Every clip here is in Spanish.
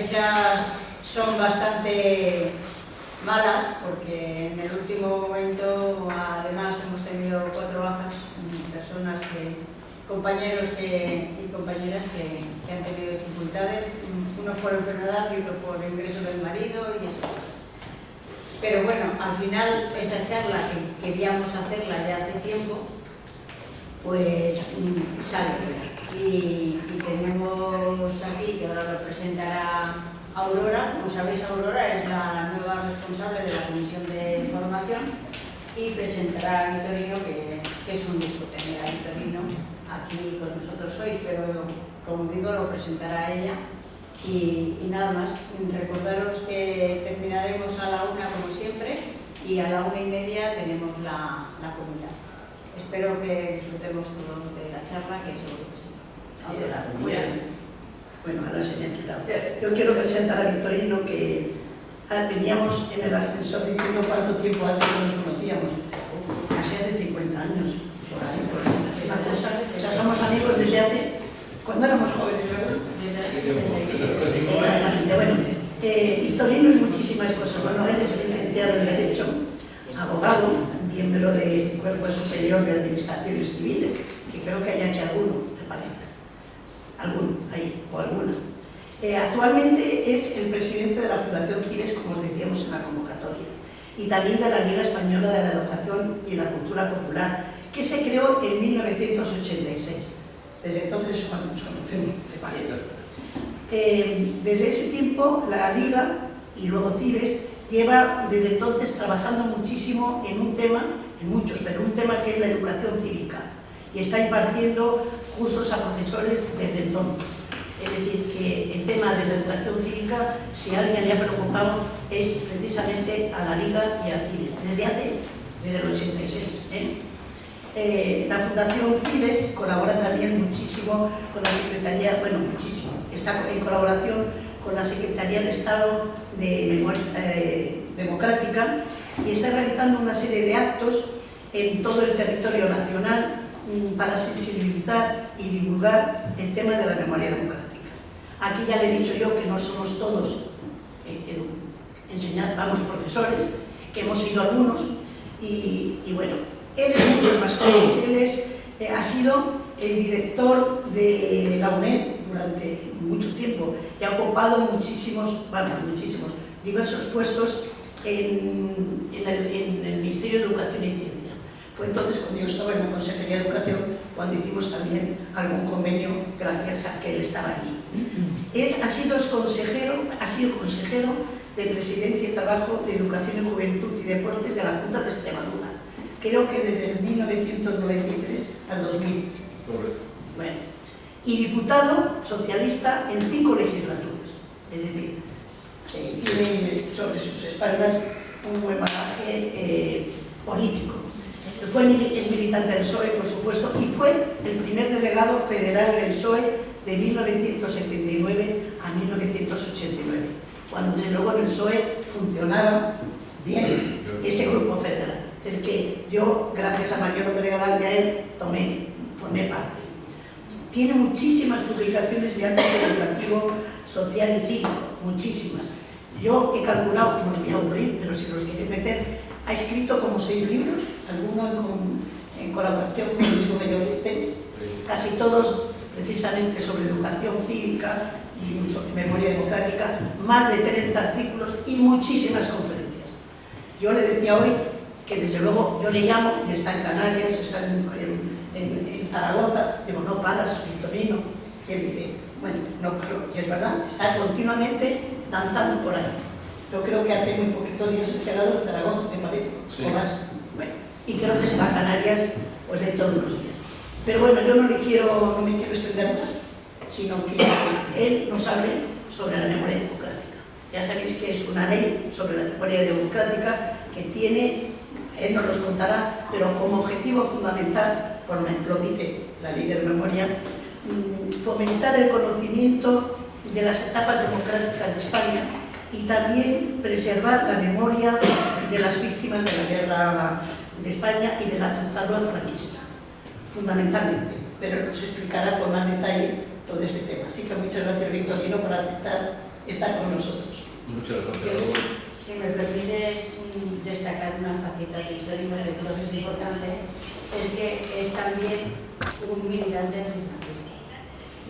fechas son bastante malas porque en el último momento además hemos tenido 4 bajas, personas compañeros y compañeras que han tenido dificultades, unos por enfermedad y otros por ingreso del marido y eso. Pero bueno, al final esta charla que queríamos hacerla ya hace tiempo, pues sale. Y tenemos aquí, que ahora lo presentará Aurora. Como sabéis, Aurora es la nueva responsable de la Comisión de Formación y presentará a Vitorino, que es un lujo tener a Vitorino aquí con nosotros hoy, pero como digo, lo presentará ella. Y nada más, recordaros que terminaremos a la 1 como siempre y a la 1:30 tenemos la comida. Espero que disfrutemos todos de la charla, que seguro que sí. Muy bien. Bueno, ahora se me ha quitado. Yo quiero presentar a Vitorino, que veníamos en el ascensor diciendo cuánto tiempo hace que nos conocíamos. Casi hace 50 años, por ahí. Es una cosa. O sea, somos amigos desde hace... cuando éramos jóvenes, ¿verdad? Exactamente. Bueno, Vitorino es muchísimas cosas. Bueno, él es licenciado en Derecho, abogado, miembro del Cuerpo Superior de Administraciones Civiles, que creo que hay aquí alguno, me parece. Alguno, ahí, o alguna. Actualmente es el presidente de la Fundación Cibes, como os decíamos en la convocatoria, y también de la Liga Española de la Educación y la Cultura Popular, que se creó en 1986. Desde entonces es cuando nos conocemos, me parece. Desde ese tiempo, la Liga y luego Cibes lleva desde entonces trabajando muchísimo en un tema, en muchos, pero un tema que es la educación cívica, y está impartiendo cursos a profesores desde entonces. Es decir, que el tema de la educación cívica, si a alguien le ha preocupado, es precisamente a la Liga y a Cibes, desde el 86. La Fundación Cibes colabora también muchísimo con la Secretaría, bueno, muchísimo, está en colaboración con la Secretaría de Estado de Memoria Democrática, y está realizando una serie de actos en todo el territorio nacional para sensibilizar y divulgar el tema de la memoria democrática. Aquí ya le he dicho yo que no somos todos vamos, profesores, que hemos sido algunos, y bueno, él es muchas más cosas. Él ha sido el director de la UNED durante mucho tiempo y ha ocupado diversos puestos en el Ministerio de Educación y Ciencia. Fue entonces cuando yo estaba en la Consejería de Educación, cuando hicimos también algún convenio gracias a que él estaba allí. Ha sido consejero de Presidencia y Trabajo de Educación y Juventud y Deportes de la Junta de Extremadura. Creo que desde el 1993 al 2000. Correcto. Bueno, y diputado socialista en 5 legislaturas. Es decir, tiene sobre sus espaldas un buen bagaje político. Es militante del PSOE, por supuesto, y fue el primer delegado federal del PSOE de 1979 a 1989, cuando desde luego en el PSOE funcionaba bien ese grupo federal, del que yo, gracias a Mario López Galán y a él, formé parte. Tiene muchísimas publicaciones de ámbito educativo, social y cívico, muchísimas. Yo he calculado, que no os voy a aburrir, pero si los queréis meter, ha escrito como 6 libros, algunos en colaboración con el mismo Medio Oriente, casi todos precisamente sobre educación cívica y sobre memoria democrática, más de 30 artículos y muchísimas conferencias. Yo le decía hoy que desde luego yo le llamo, y está en Canarias, está en Zaragoza, digo, no paras, Vitorino, y él dice, bueno, no paro, y es verdad, está continuamente danzando por ahí. Yo creo que hace muy poquitos días se ha llegado de Zaragoza, me parece, sí, o más. Bueno, y creo que se va a Canarias pues de todos los días. Pero bueno, yo no me quiero extender más, sino que él nos hable sobre la memoria democrática. Ya sabéis que es una ley sobre la memoria democrática que tiene, él nos los contará, pero como objetivo fundamental, lo dice la ley de la memoria, fomentar el conocimiento de las etapas democráticas de España y también preservar la memoria de las víctimas de la guerra de España y de la dictadura franquista, fundamentalmente, pero nos explicará con más detalle todo este tema. Así que muchas gracias, Vitorino, por aceptar estar con nosotros. Muchas gracias. Si me permites destacar una faceta de histórico que creo que es importante, es que es también un militante antifranquista.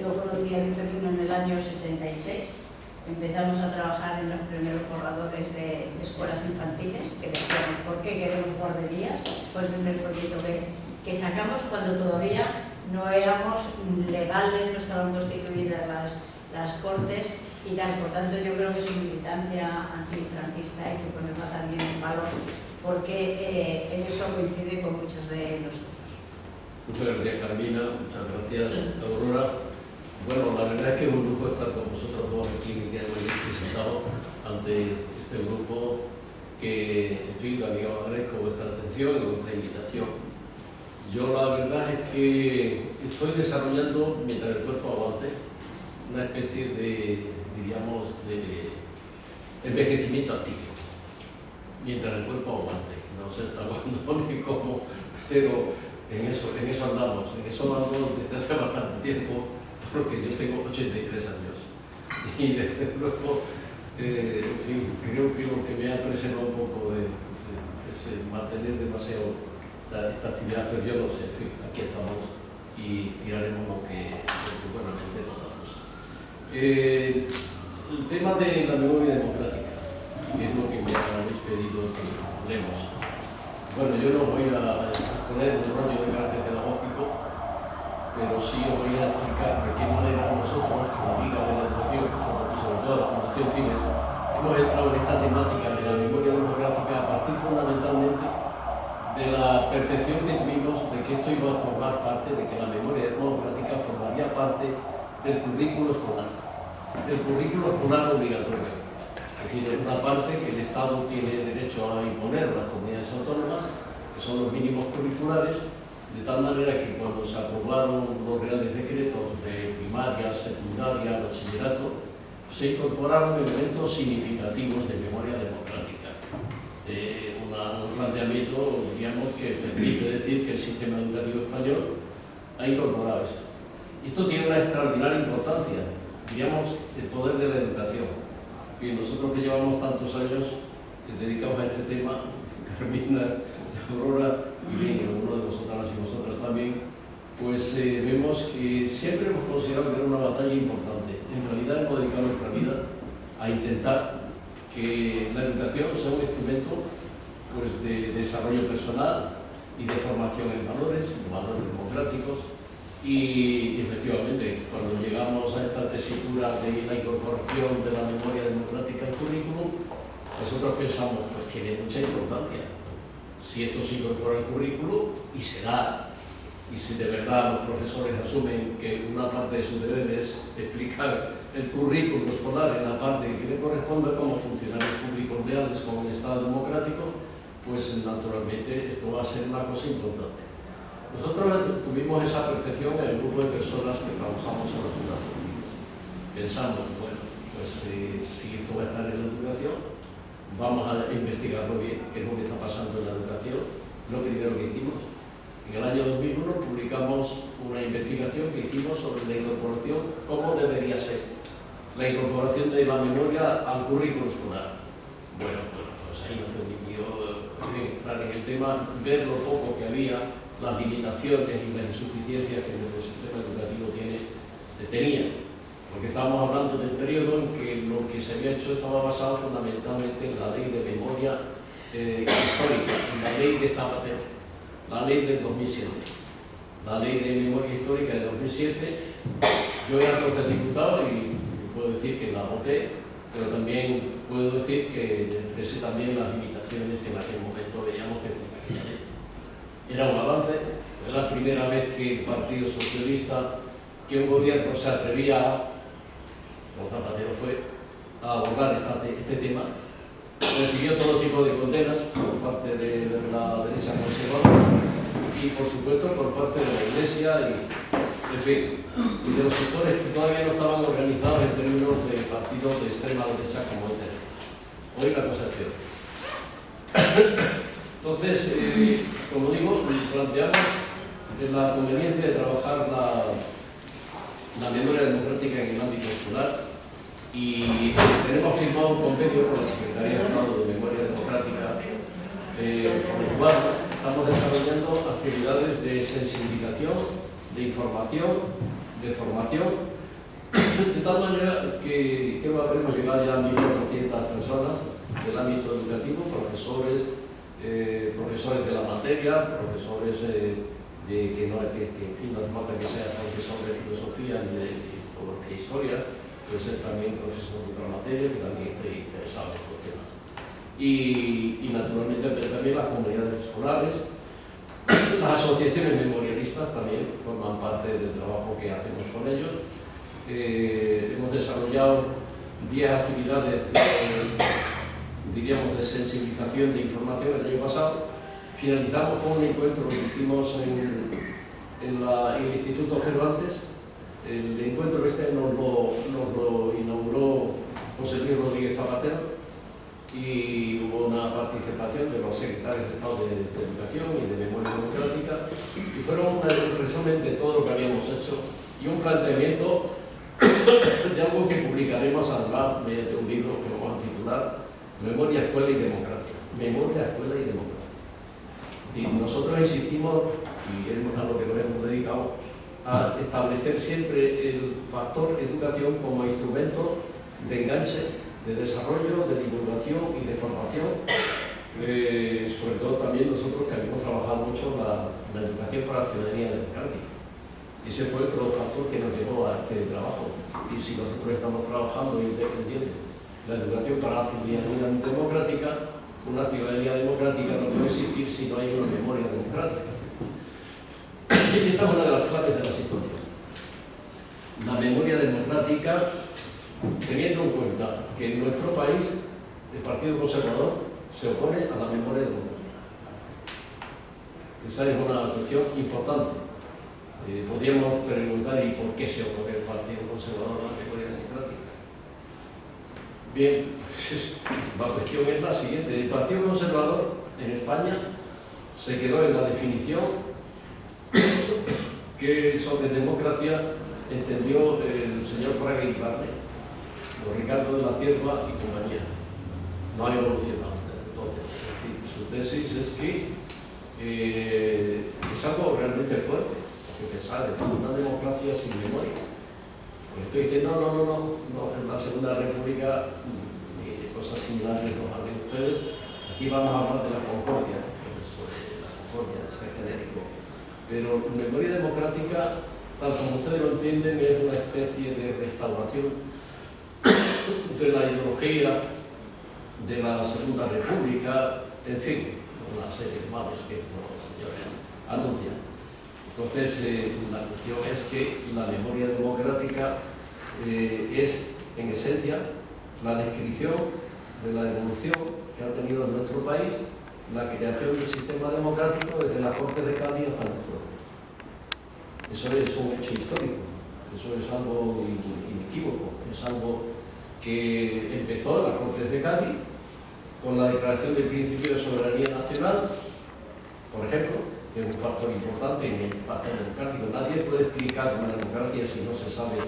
Yo conocí a Victorino en el año 76. Empezamos a trabajar en los primeros borradores de escuelas infantiles, que decíamos, ¿por qué queremos guarderías? Pues en el folleto que sacamos cuando todavía no éramos legales, no estaban constituidas las cortes y tal. Por tanto, yo creo que su militancia antifranquista hay que ponerla también en valor, porque en eso coincide con muchos de nosotros. Muchas gracias, Carmina. Muchas gracias, Aurora. Bueno, la verdad es que es un lujo estar con vosotros dos aquí, que hemos presentado ante este grupo que, en fin, también os agradezco vuestra atención y vuestra invitación. Yo la verdad es que estoy desarrollando, mientras el cuerpo aguante, una especie de, diríamos, de envejecimiento activo. Mientras el cuerpo aguante, no sé hasta cuándo ni cómo, pero en eso andamos, desde hace bastante tiempo, porque yo tengo 83 años y desde luego en fin, creo que lo que me ha preservado un poco es mantener demasiado esta actividad, pero yo no sé, en fin, aquí estamos y tiraremos lo que buenamente podamos. El tema de la memoria democrática, que es lo que me habéis pedido que hablemos. Bueno, yo no voy a exponer un rollo de carácter pedagógico, pero sí os voy a explicar de qué manera nosotros, como Liga de la Educación, sobre todo la Fundación Cines, hemos entrado en esta temática de la memoria democrática a partir fundamentalmente de la percepción que tuvimos de que esto iba a formar parte, de que la memoria democrática formaría parte del currículo escolar obligatorio. Es decir, una parte que el Estado tiene derecho a imponer a las comunidades autónomas, que son los mínimos curriculares, de tal manera que cuando se aprobaron los reales decretos de primaria, secundaria, bachillerato, se incorporaron elementos significativos de memoria democrática. Un planteamiento, digamos, que permite decir que el sistema educativo español ha incorporado esto. Esto tiene una extraordinaria importancia, digamos, el poder de la educación. Y nosotros que llevamos tantos años dedicados a este tema, Carmina, Aurora y bien, alguno de vosotras y vosotras también, pues vemos que siempre hemos considerado que era una batalla importante. En realidad hemos dedicado nuestra vida a intentar que la educación sea un instrumento pues, de desarrollo personal y de formación en valores democráticos. Y efectivamente, cuando llegamos a esta tesitura de la incorporación de la memoria democrática al currículum, nosotros pensamos, pues tiene mucha importancia. Si esto se incorpora al currículo y se da, y si de verdad los profesores asumen que una parte de su deber es explicar el currículo escolar en la parte que le corresponde como funcionarios públicos leales con un Estado democrático, pues naturalmente esto va a ser una cosa importante. Nosotros tuvimos esa percepción en el grupo de personas que trabajamos en las fundaciones. Pensamos, bueno, pues si esto va a estar en la educación, vamos a investigarlo bien, qué es lo que está pasando en la educación. Lo primero que hicimos, en el año 2001 publicamos una investigación que hicimos sobre la incorporación, cómo debería ser la incorporación de la memoria al currículo escolar. Bueno, pues ahí nos permitió entrar en el tema, ver lo poco que había, las limitaciones y las insuficiencias que nuestro sistema educativo tenía. Porque estábamos hablando del periodo en que lo que se había hecho estaba basado fundamentalmente en la ley de memoria histórica, en la ley de Zapatero, la ley del 2007. La ley de memoria histórica de 2007, yo era entonces diputado y puedo decir que la voté, pero también puedo decir que expresé también las limitaciones que en aquel momento veíamos que tenía aquella ley. Era un avance, era la primera vez que el Partido Socialista, que un gobierno se atrevía, como Zapatero fue, a abordar este tema. Recibió todo tipo de condenas por parte de la derecha conservadora y, por supuesto, por parte de la Iglesia y, en fin, y de los sectores que todavía no estaban organizados en términos de partidos de extrema derecha como hoy tenemos. Hoy la cosa es peor. Entonces, como digo, planteamos la conveniencia de trabajar la memoria democrática en el ámbito escolar y tenemos firmado un convenio con la Secretaría de Estado de Memoria Democrática, por el cual estamos desarrollando actividades de sensibilización, de información, de formación, de tal manera que creo que habremos llegado ya a 1.400 personas del ámbito educativo, profesores, profesores de la materia, profesores que no hace falta que sea profesor de filosofía ni de historia, puede ser también profesor de otra materia que también esté interesado en estos temas. Y naturalmente también las comunidades escolares, las asociaciones memorialistas también forman parte del trabajo que hacemos con ellos. Hemos desarrollado 10 actividades diríamos de sensibilización, de información el año pasado. Finalizamos con un encuentro que hicimos en el Instituto Cervantes. El encuentro este nos lo inauguró José Luis Rodríguez Zapatero y hubo una participación de los secretarios de Estado de Educación y de Memoria Democrática y fueron un resumen de todo lo que habíamos hecho y un planteamiento de algo que publicaremos además mediante un libro que vamos a titular Memoria, Escuela y Democracia. Memoria, Escuela y Democracia. Y nosotros insistimos, y es a lo que nos hemos dedicado, a establecer siempre el factor educación como instrumento de enganche, de desarrollo, de divulgación y de formación. Sobre todo también nosotros que habíamos trabajado mucho la educación para la ciudadanía democrática. Ese fue otro factor que nos llevó a este trabajo. Y si nosotros estamos trabajando y defendiendo la educación para la ciudadanía democrática, una ciudadanía democrática no puede existir si no hay una memoria democrática. Y esta es una de las claves de la situación. La memoria democrática, teniendo en cuenta que en nuestro país el Partido Conservador se opone a la memoria democrática. Esa es una cuestión importante. Podríamos preguntar ¿y por qué se opone el Partido Conservador a la memoria democrática? Bien, pues, la cuestión es la siguiente. El Partido Conservador en España se quedó en la definición que sobre democracia entendió el señor Fraga y Barney, o Ricardo de la Cierva y compañía. No ha evolucionado desde entonces. Es decir, su tesis es que es algo realmente fuerte, porque pensar en una democracia sin memoria. Porque estoy diciendo, no, en la Segunda República ni cosas similares nos hablen ustedes. Aquí vamos a hablar de la concordia, sobre la concordia, es genérico. Pero memoria democrática, tal como ustedes lo entienden, es una especie de restauración de la ideología de la Segunda República, en fin, una serie de males que estos señores anuncian. Entonces, la cuestión es que la memoria democrática es, en esencia, la descripción de la evolución que ha tenido en nuestro país la creación del sistema democrático desde la Corte de Cádiz hasta nuestro país. Eso es un hecho histórico, eso es algo inequívoco, es algo que empezó en la Corte de Cádiz con la declaración del principio de soberanía nacional, por ejemplo, que es un factor importante en el factor democrático. Nadie puede explicar una democracia si no se sabe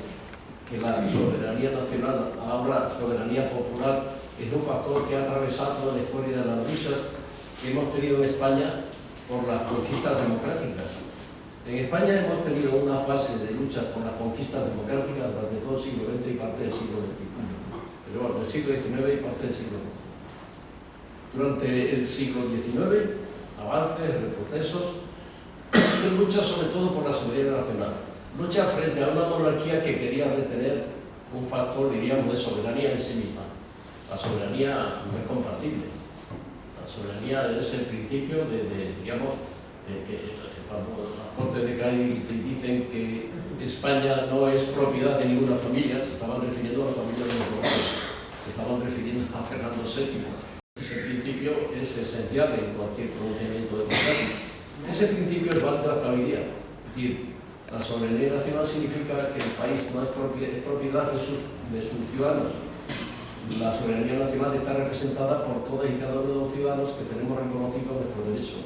que la soberanía nacional, ahora soberanía popular, es un factor que ha atravesado toda la historia de las luchas que hemos tenido en España por las conquistas democráticas. En España hemos tenido una fase de lucha por las conquistas democráticas durante todo el siglo XX y parte del siglo XXI. Pero bueno, del siglo XIX y parte del siglo XX. Durante el siglo XIX, avances, retrocesos, lucha sobre todo por la soberanía nacional. Lucha frente a una monarquía que quería retener un factor, diríamos, de soberanía en sí misma. La soberanía no es compartible. La soberanía es el principio digamos, de que cuando las Cortes de Cádiz dicen que España no es propiedad de ninguna familia, se estaban refiriendo a la familia de los Borbones, se estaban refiriendo a Fernando VII. Ese principio es esencial en cualquier pronunciamiento democrático. Ese principio es válido hasta hoy día. Es decir, la soberanía nacional significa que el país no es propiedad de sus ciudadanos. La soberanía nacional está representada por todos y cada uno de los ciudadanos que tenemos reconocido nuestro derecho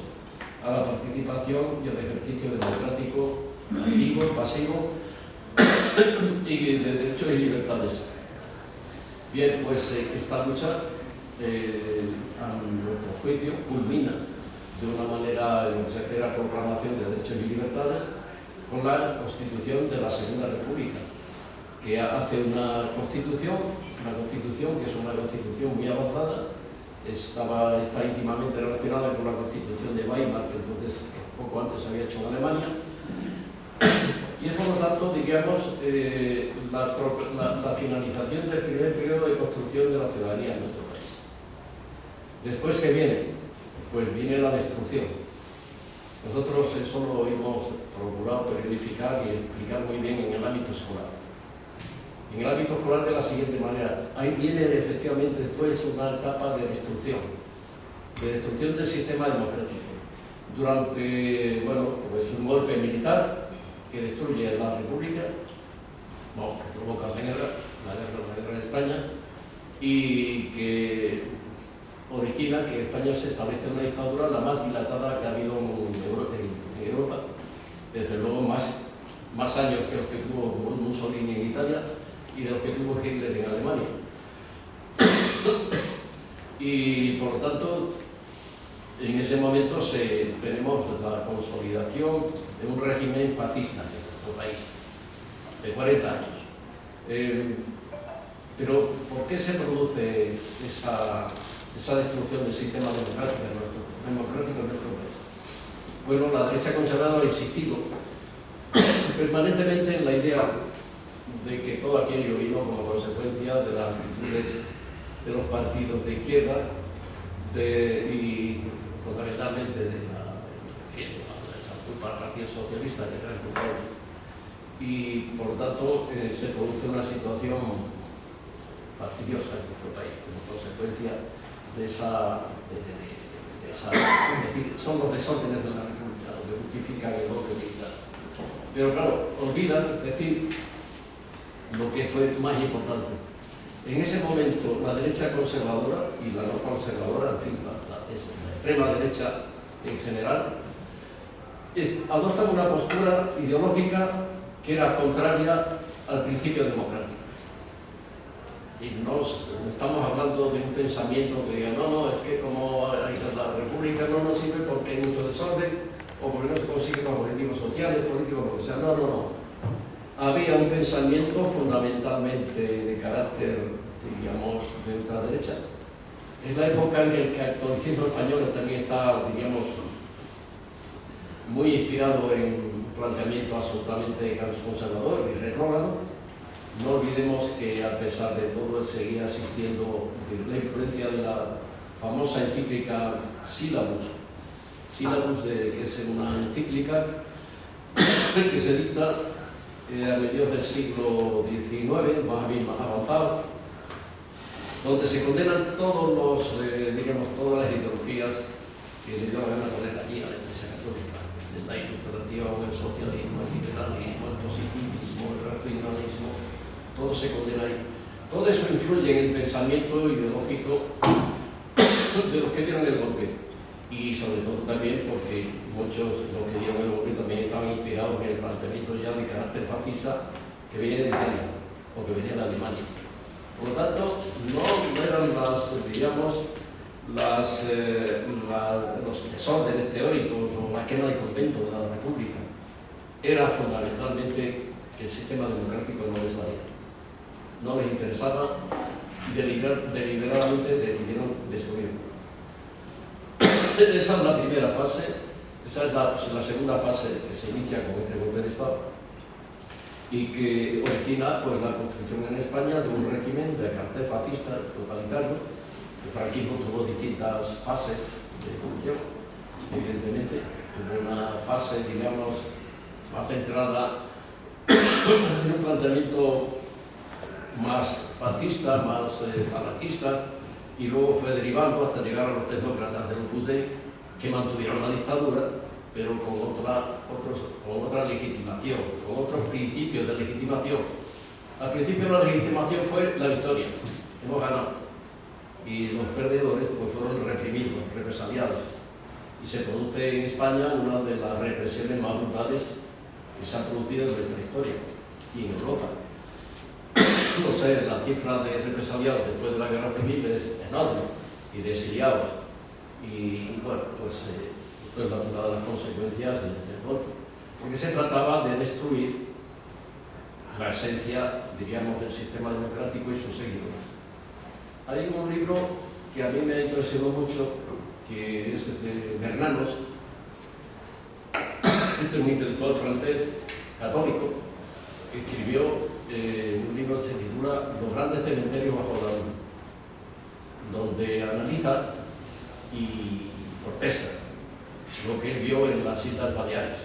a la participación y al ejercicio democrático activo, pasivo y de derechos y libertades. Bien, pues esta lucha, a nuestro juicio, culmina de una manera en lo que se refiere a proclamación de derechos y libertades con la Constitución de la Segunda República, que hace una constitución que es una constitución muy avanzada, está íntimamente relacionada con la Constitución de Weimar, que entonces poco antes se había hecho en Alemania, y es por lo tanto, diríamos, la finalización del primer periodo de construcción de la ciudadanía en nuestro país. Después, ¿qué viene? Pues viene la destrucción. Nosotros eso lo hemos procurado periodificar y explicar muy bien en el ámbito escolar. En el ámbito escolar de la siguiente manera: ahí viene efectivamente después una etapa de destrucción del sistema democrático. Durante, bueno, pues un golpe militar que destruye la República, bueno, que provoca la guerra de España, y que origina que España se establece una dictadura la más dilatada que ha habido en Europa, desde luego más años que los que tuvo Mussolini en Italia y de los que tuvo Hitler en Alemania. Y por lo tanto, en ese momento tenemos la consolidación de un régimen fascista en nuestro país, de 40 años. Pero ¿por qué se produce esa destrucción del sistema democrático en nuestro país? Bueno, la derecha conservadora ha insistido permanentemente en la idea de que todo aquello vino como consecuencia de las actitudes de los partidos de izquierda y fundamentalmente de esa culpa al Partido Socialista, que era el culpable. Y por lo tanto se produce una situación fastidiosa en nuestro país como consecuencia de esa es decir, son los desórdenes de la República lo que justifican el golpe militar. Pero claro, olvidan decir lo que fue más importante. En ese momento la derecha conservadora y la no conservadora, en fin, la extrema derecha en general, adoptan una postura ideológica que era contraria al principio democrático. Y no estamos hablando de un pensamiento que diga, no, es que como la República no nos sirve porque hay mucho desorden o porque no se consiguen los objetivos sociales, políticos, lo que sea. No. Había un pensamiento fundamentalmente de carácter, diríamos, de ultraderecha. Es la época en que el catolicismo español también está, diríamos, muy inspirado en un planteamiento absolutamente conservador y retrógrado. No olvidemos que a pesar de todo seguía existiendo la influencia de la famosa encíclica Sílabus, que es una encíclica que se dicta a mediados del siglo XIX, más bien más avanzado, donde se condenan todas las ideologías que le dio la gana poner allí a la Iglesia Católica, de la Ilustración, el socialismo, el liberalismo, el positivismo, el racionalismo. Todo se condena ahí. Todo eso influye en el pensamiento ideológico de los que dieron el golpe. Y sobre todo también porque muchos de los que dieron el golpe también estaban inspirados en el planteamiento ya de carácter fascista que venía de Italia o que venía de Alemania. Por lo tanto, no eran los desórdenes teóricos o la quema de convento de la República. Era fundamentalmente que el sistema democrático no les valía. No les interesaba y deliberadamente decidieron destruirlo. Esa es la primera fase, esa es la segunda fase que se inicia con este golpe de Estado y que origina pues, la construcción en España de un régimen de carácter fascista totalitario. El franquismo tuvo distintas fases de evolución, evidentemente. Tuvo una fase, digamos, más centrada en un planteamiento más fascista, más falangista, y luego fue derivando hasta llegar a los tecnócratas del Opus Dei, que mantuvieron la dictadura, pero con otra legitimación, con otros principios de legitimación. Al principio la legitimación fue la victoria, hemos ganado, y los perdedores pues, fueron reprimidos, represaliados. Y se produce en España una de las represiones más brutales que se han producido en nuestra historia y en Europa. no sé, la cifra de represaliados después de la guerra civil es enorme, y de exiliados. Y bueno, pues esto es una de las consecuencias del golpe. Porque se trataba de destruir la esencia, diríamos, del sistema democrático y sus seguidores. Hay un libro que a mí me ha impresionado mucho, que es de Bernanos, este es un intelectual francés católico, que escribió un libro que se titula Los grandes cementerios bajo la luna, donde analiza y protesta lo que él vio en las Islas Baleares.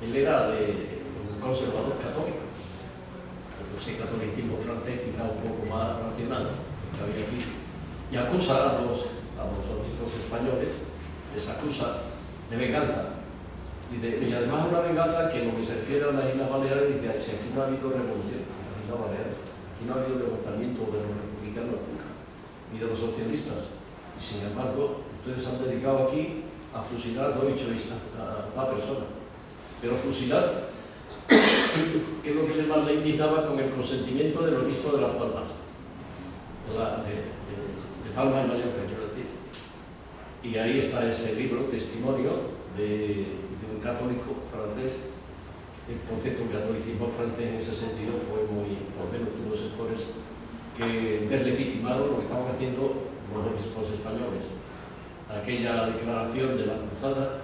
Él era un conservador católico, ese catolicismo francés quizá un poco más racional que había aquí, y acusa a los obispos españoles, les acusa de venganza, y además una venganza que en lo que se refiere a las Islas Baleares dice: si aquí no ha habido revolución en las Islas Baleares, aquí no ha habido levantamiento de los republicanos nunca, ni de los socialistas, y sin embargo ustedes se han dedicado aquí a fusilar a una persona, pero fusilar, que es lo que más le indignaba, con el consentimiento del obispo de Las Palmas, de Palma de Mallorca, quiero decir. Y ahí está ese libro, testimonio de un católico francés. Por cierto, el catolicismo francés en ese sentido fue muy, por lo menos tuvo sectores que deslegitimaron lo que estaban haciendo los obispos españoles. Aquella declaración de la cruzada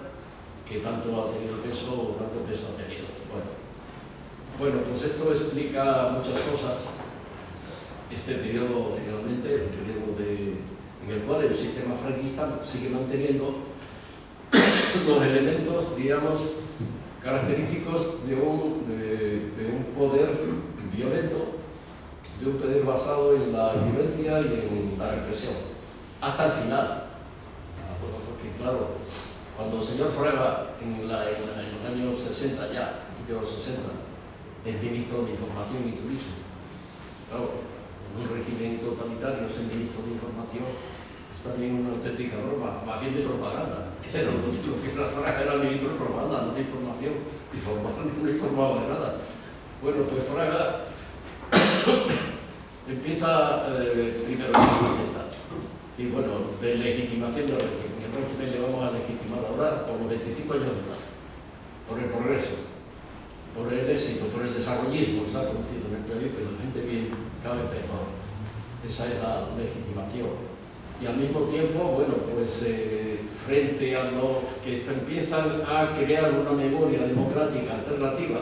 que tanto ha tenido peso o tanto peso ha tenido. Bueno, pues esto explica muchas cosas. Este periodo, finalmente, el periodo en el cual el sistema franquista sigue manteniendo los elementos, digamos, característicos de un poder violento, de un poder basado en la violencia y en la represión, hasta el final. Porque claro, cuando el señor Fraga, en los años 60 ya, de los 60, es ministro de Información y Turismo, claro, en un régimen totalitario ser ministro de Información es también una auténtica broma, más bien de propaganda. Pero lo que era Fraga era ministro de propaganda, no de información, no informaba de nada. Bueno, pues Fraga empieza primero a y bueno, de legitimación del régimen. El régimen le vamos a legitimar ahora por los 25 años de edad, por el progreso, por el éxito, por el desarrollismo que se ha producido en el país, pero la gente bien cada vez mejor. Esa es la legitimación. Y al mismo tiempo, bueno, pues frente a los que empiezan a crear una memoria democrática alternativa,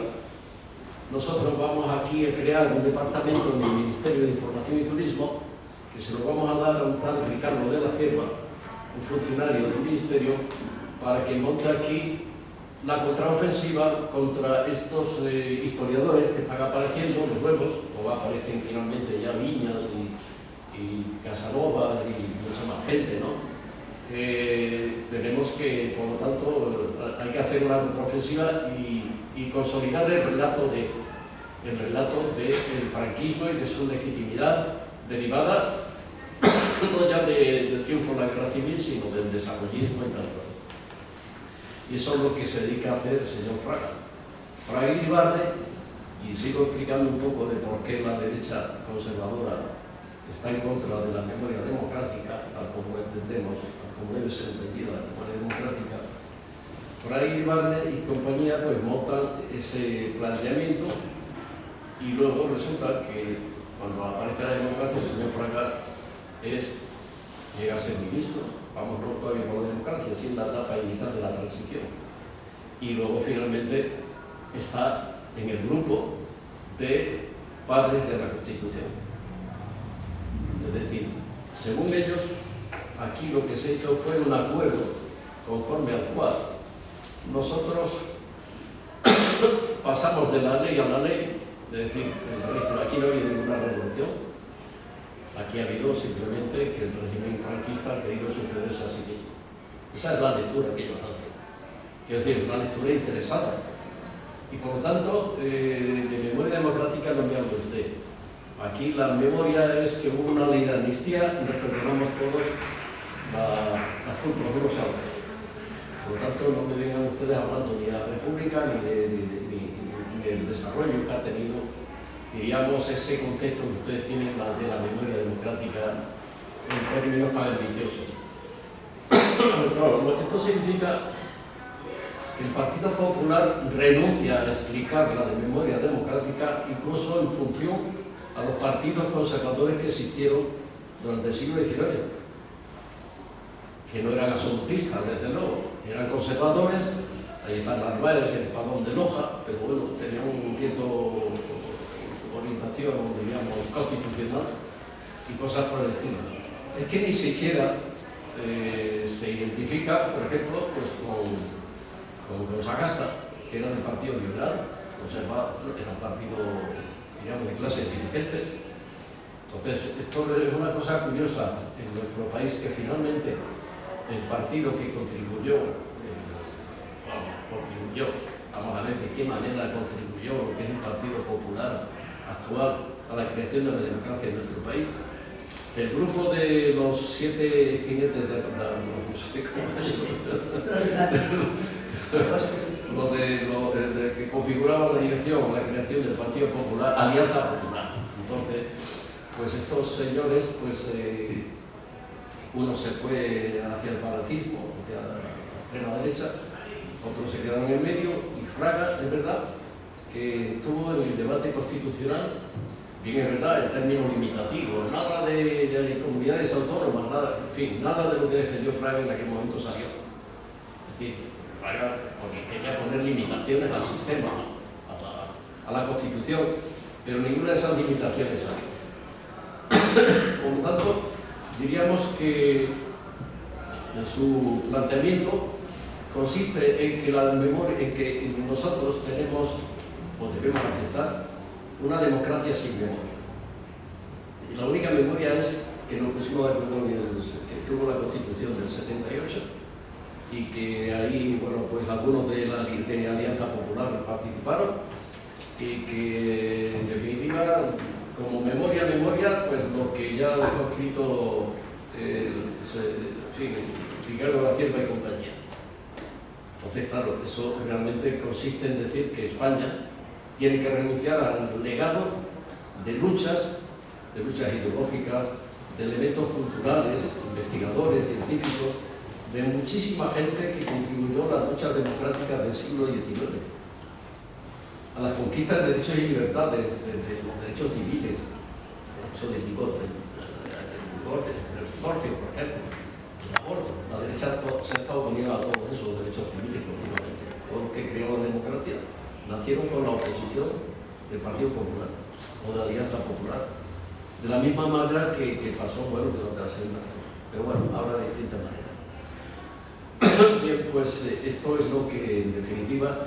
nosotros vamos aquí a crear un departamento en el Ministerio de Información y Turismo, que se lo vamos a dar a un tal Ricardo de la Cierva, un funcionario del Ministerio, para que monte aquí la contraofensiva contra estos historiadores que están apareciendo, los nuevos, o aparecen finalmente ya Viñas y Casanova y mucha más gente, ¿no? Tenemos que, por lo tanto, hay que hacer una contraofensiva y consolidar el relato del franquismo y de su legitimidad derivada no ya del triunfo de la guerra civil, sino del desarrollismo y tal. Y eso es lo que se dedica a hacer el señor Fraga. Fraga y Iribarne, y sigo explicando un poco de por qué la derecha conservadora está en contra de la memoria democrática, tal como lo entendemos, tal como debe ser entendida la memoria democrática. Fraga y Iribarne y compañía pues montan ese planteamiento, y luego resulta que cuando aparece la democracia, el señor Fraga llega a ser ministro, vamos, no todavía con la democracia, sino la etapa inicial de la transición. Y luego finalmente está en el grupo de padres de la Constitución. Es decir, según ellos, aquí lo que se hizo fue un acuerdo conforme al cual nosotros pasamos de la ley a la ley. Es decir, aquí no ha habido ninguna revolución, aquí ha habido simplemente que el régimen franquista ha querido sucederse a sí mismo. Esa es la lectura que ellos hacen. Quiero decir, una lectura interesada. Y por lo tanto, de memoria democrática no me habla usted. Aquí la memoria es que hubo una ley de amnistía y nos perdonamos todos las culpas de los autos. Por lo tanto, no me vengan ustedes hablando ni de la República ni del desarrollo que ha tenido diríamos, ese concepto que ustedes tienen de la memoria democrática en términos tan ambiciosos. Claro, esto significa que el Partido Popular renuncia a explicar la de memoria democrática incluso en función a los partidos conservadores que existieron durante el siglo XIX, que no eran absolutistas, desde luego, eran conservadores. Ahí están Narváez, el Pavón de Loja, pero bueno, tenían un cierto orientación, diríamos, constitucional y cosas por el estilo. Es que ni siquiera se identifica, por ejemplo, pues con Sagasta, que era del Partido Liberal, conservador, era un partido, digamos, de clases dirigentes. Entonces, esto es una cosa curiosa en nuestro país, que finalmente el partido que contribuyó, vamos a ver de qué manera contribuyó lo que es el Partido Popular actual a la creación de la democracia en nuestro país. El grupo de los 7 jinetes de los que configuraban la dirección, la creación del Partido Popular, Alianza Popular. Entonces, pues estos señores, pues uno se fue hacia el falangismo, hacia la extrema derecha, otros se quedaron en el medio, y Fraga, es verdad, que estuvo en el debate constitucional, bien es verdad, en términos limitativos, nada de comunidades autónomas, nada, en fin, nada de lo que defendió Fraga en aquel momento salió. Es decir, Fraga, porque quería poner limitaciones al sistema, a la Constitución, pero ninguna de esas limitaciones salió. Por lo tanto, diríamos que su planteamiento consiste en que, en que nosotros tenemos o debemos aceptar una democracia sin memoria. Y la única memoria es que nos pusimos de acuerdo que hubo la Constitución del 78 y que ahí, bueno, pues algunos de la Alianza Popular participaron y que, en definitiva, como memoria, pues lo que ya dejó escrito Ricardo La Cierva y compañía. Entonces, claro, eso realmente consiste en decir que España tiene que renunciar al legado de luchas ideológicas, de elementos culturales, investigadores, científicos, de muchísima gente que contribuyó a las luchas democráticas del siglo XIX, a las conquistas de derechos y libertades, de los derechos civiles, el derecho del divorcio, por ejemplo, el aborto. La derecha se ha estado poniendo a todos esos derechos civiles continuamente. Todo lo que creó la democracia nacieron con la oposición del Partido Popular o de la Alianza Popular, de la misma manera que pasó, bueno, durante la Segunda Guerra, pero bueno, ahora de distinta manera. Bien, pues esto es lo que en definitiva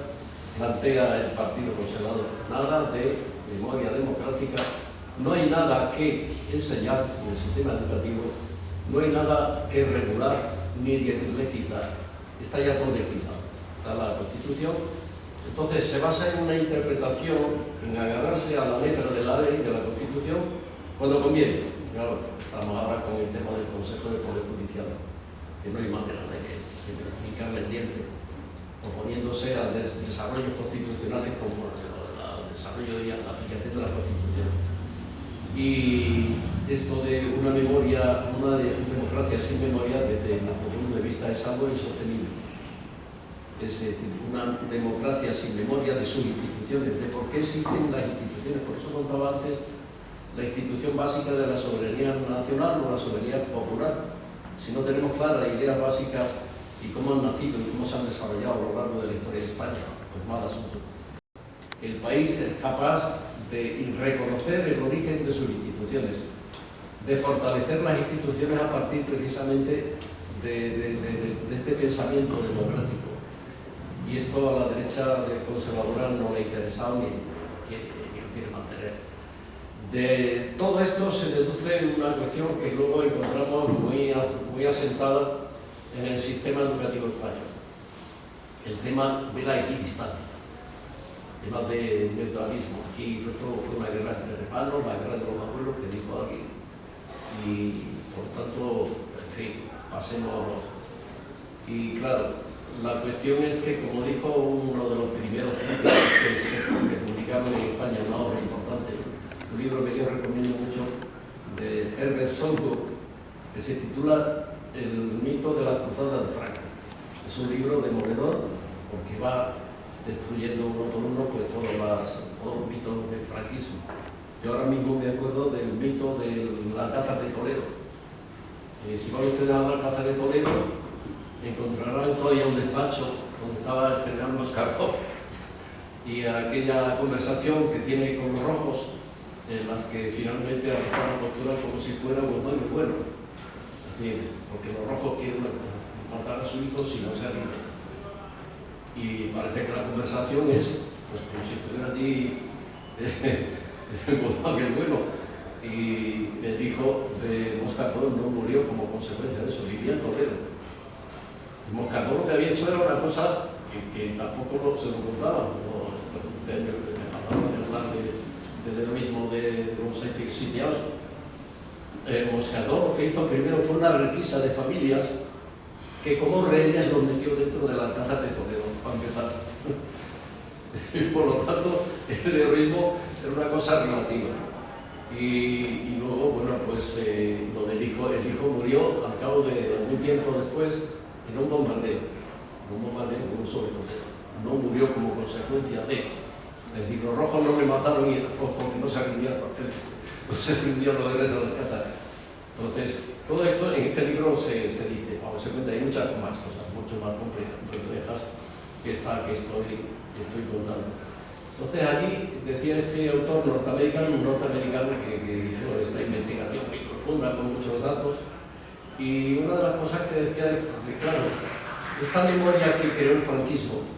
plantea el Partido Conservador. Nada de memoria democrática, no hay nada que enseñar en el sistema educativo, no hay nada que regular ni legislar, está ya todo legislado, está la Constitución. Entonces se basa en una interpretación, en agarrarse a la letra de la ley, de la Constitución, cuando conviene. Claro, estamos ahora con el tema del Consejo de Poder Judicial, que no hay manera de picarle el diente, oponiéndose a desarrollos constitucionales como al desarrollo y a la aplicación de la Constitución. Y esto de una democracia sin memoria, desde nuestro punto de vista, es algo insostenible. Es decir, una democracia sin memoria de sus instituciones, de por qué existen las instituciones. Por eso contaba antes la institución básica de la soberanía nacional o la soberanía popular. Si no tenemos claras ideas básicas y cómo han nacido y cómo se han desarrollado a lo largo de la historia de España, pues mal asunto. El país es capaz de reconocer el origen de sus instituciones, de fortalecer las instituciones a partir precisamente de este pensamiento democrático. Y esto a la derecha conservadora no le ha interesado ni lo quiere mantener. De todo esto se deduce una cuestión que luego encontramos muy asentada en el sistema educativo español, el tema de la equidistancia, el tema del neutralismo. Aquí esto fue una guerra entre hermanos, la guerra de los abuelos que dijo alguien, y por tanto, en fin, pasemos. Y claro, la cuestión es que, como dijo uno de los primeros críticos que publicaron en España una obra importante, Songbook, que se titula El mito de la cruzada de Franco. Es un libro demoledor porque va destruyendo uno por uno pues, todos los mitos del franquismo. Yo ahora mismo me acuerdo del mito de la Alcázar de Toledo. Si van ustedes a la Alcázar de Toledo, encontrarán todavía un despacho donde estaba el general Moscardó y aquella conversación que tiene con los rojos, en las que finalmente adoptaron postura como si fuera un bueno. Porque los rojos quieren matar a su hijo si no se arriba. Y parece que la conversación es pues, como si estuviera allí Guzmán el Bueno. Y el hijo de Moscardó no murió como consecuencia de eso, vivía en Toledo. Y Moscardó lo que había hecho era una cosa que tampoco se lo contaba. Del heroísmo de los exiliados. Moscardó lo que hizo primero fue una requisa de familias que como rehenes los metió dentro de la Alcázar de Toledo, para empezar. Y por lo tanto, el heroísmo era una cosa relativa. Y luego, bueno, pues lo del hijo, el hijo murió al cabo de algún tiempo después en un bombardeo sobre Toledo. No murió como consecuencia de. Es decir, los rojos no le mataron porque no se rindían los héroes de la Alcázar. Entonces, todo esto en este libro se dice, se cuenta, hay muchas más cosas, mucho más complejas que estoy contando. Entonces, allí decía este autor norteamericano que hizo esta investigación muy profunda con muchos datos, y una de las cosas que decía es que, claro, esta memoria que creó el franquismo,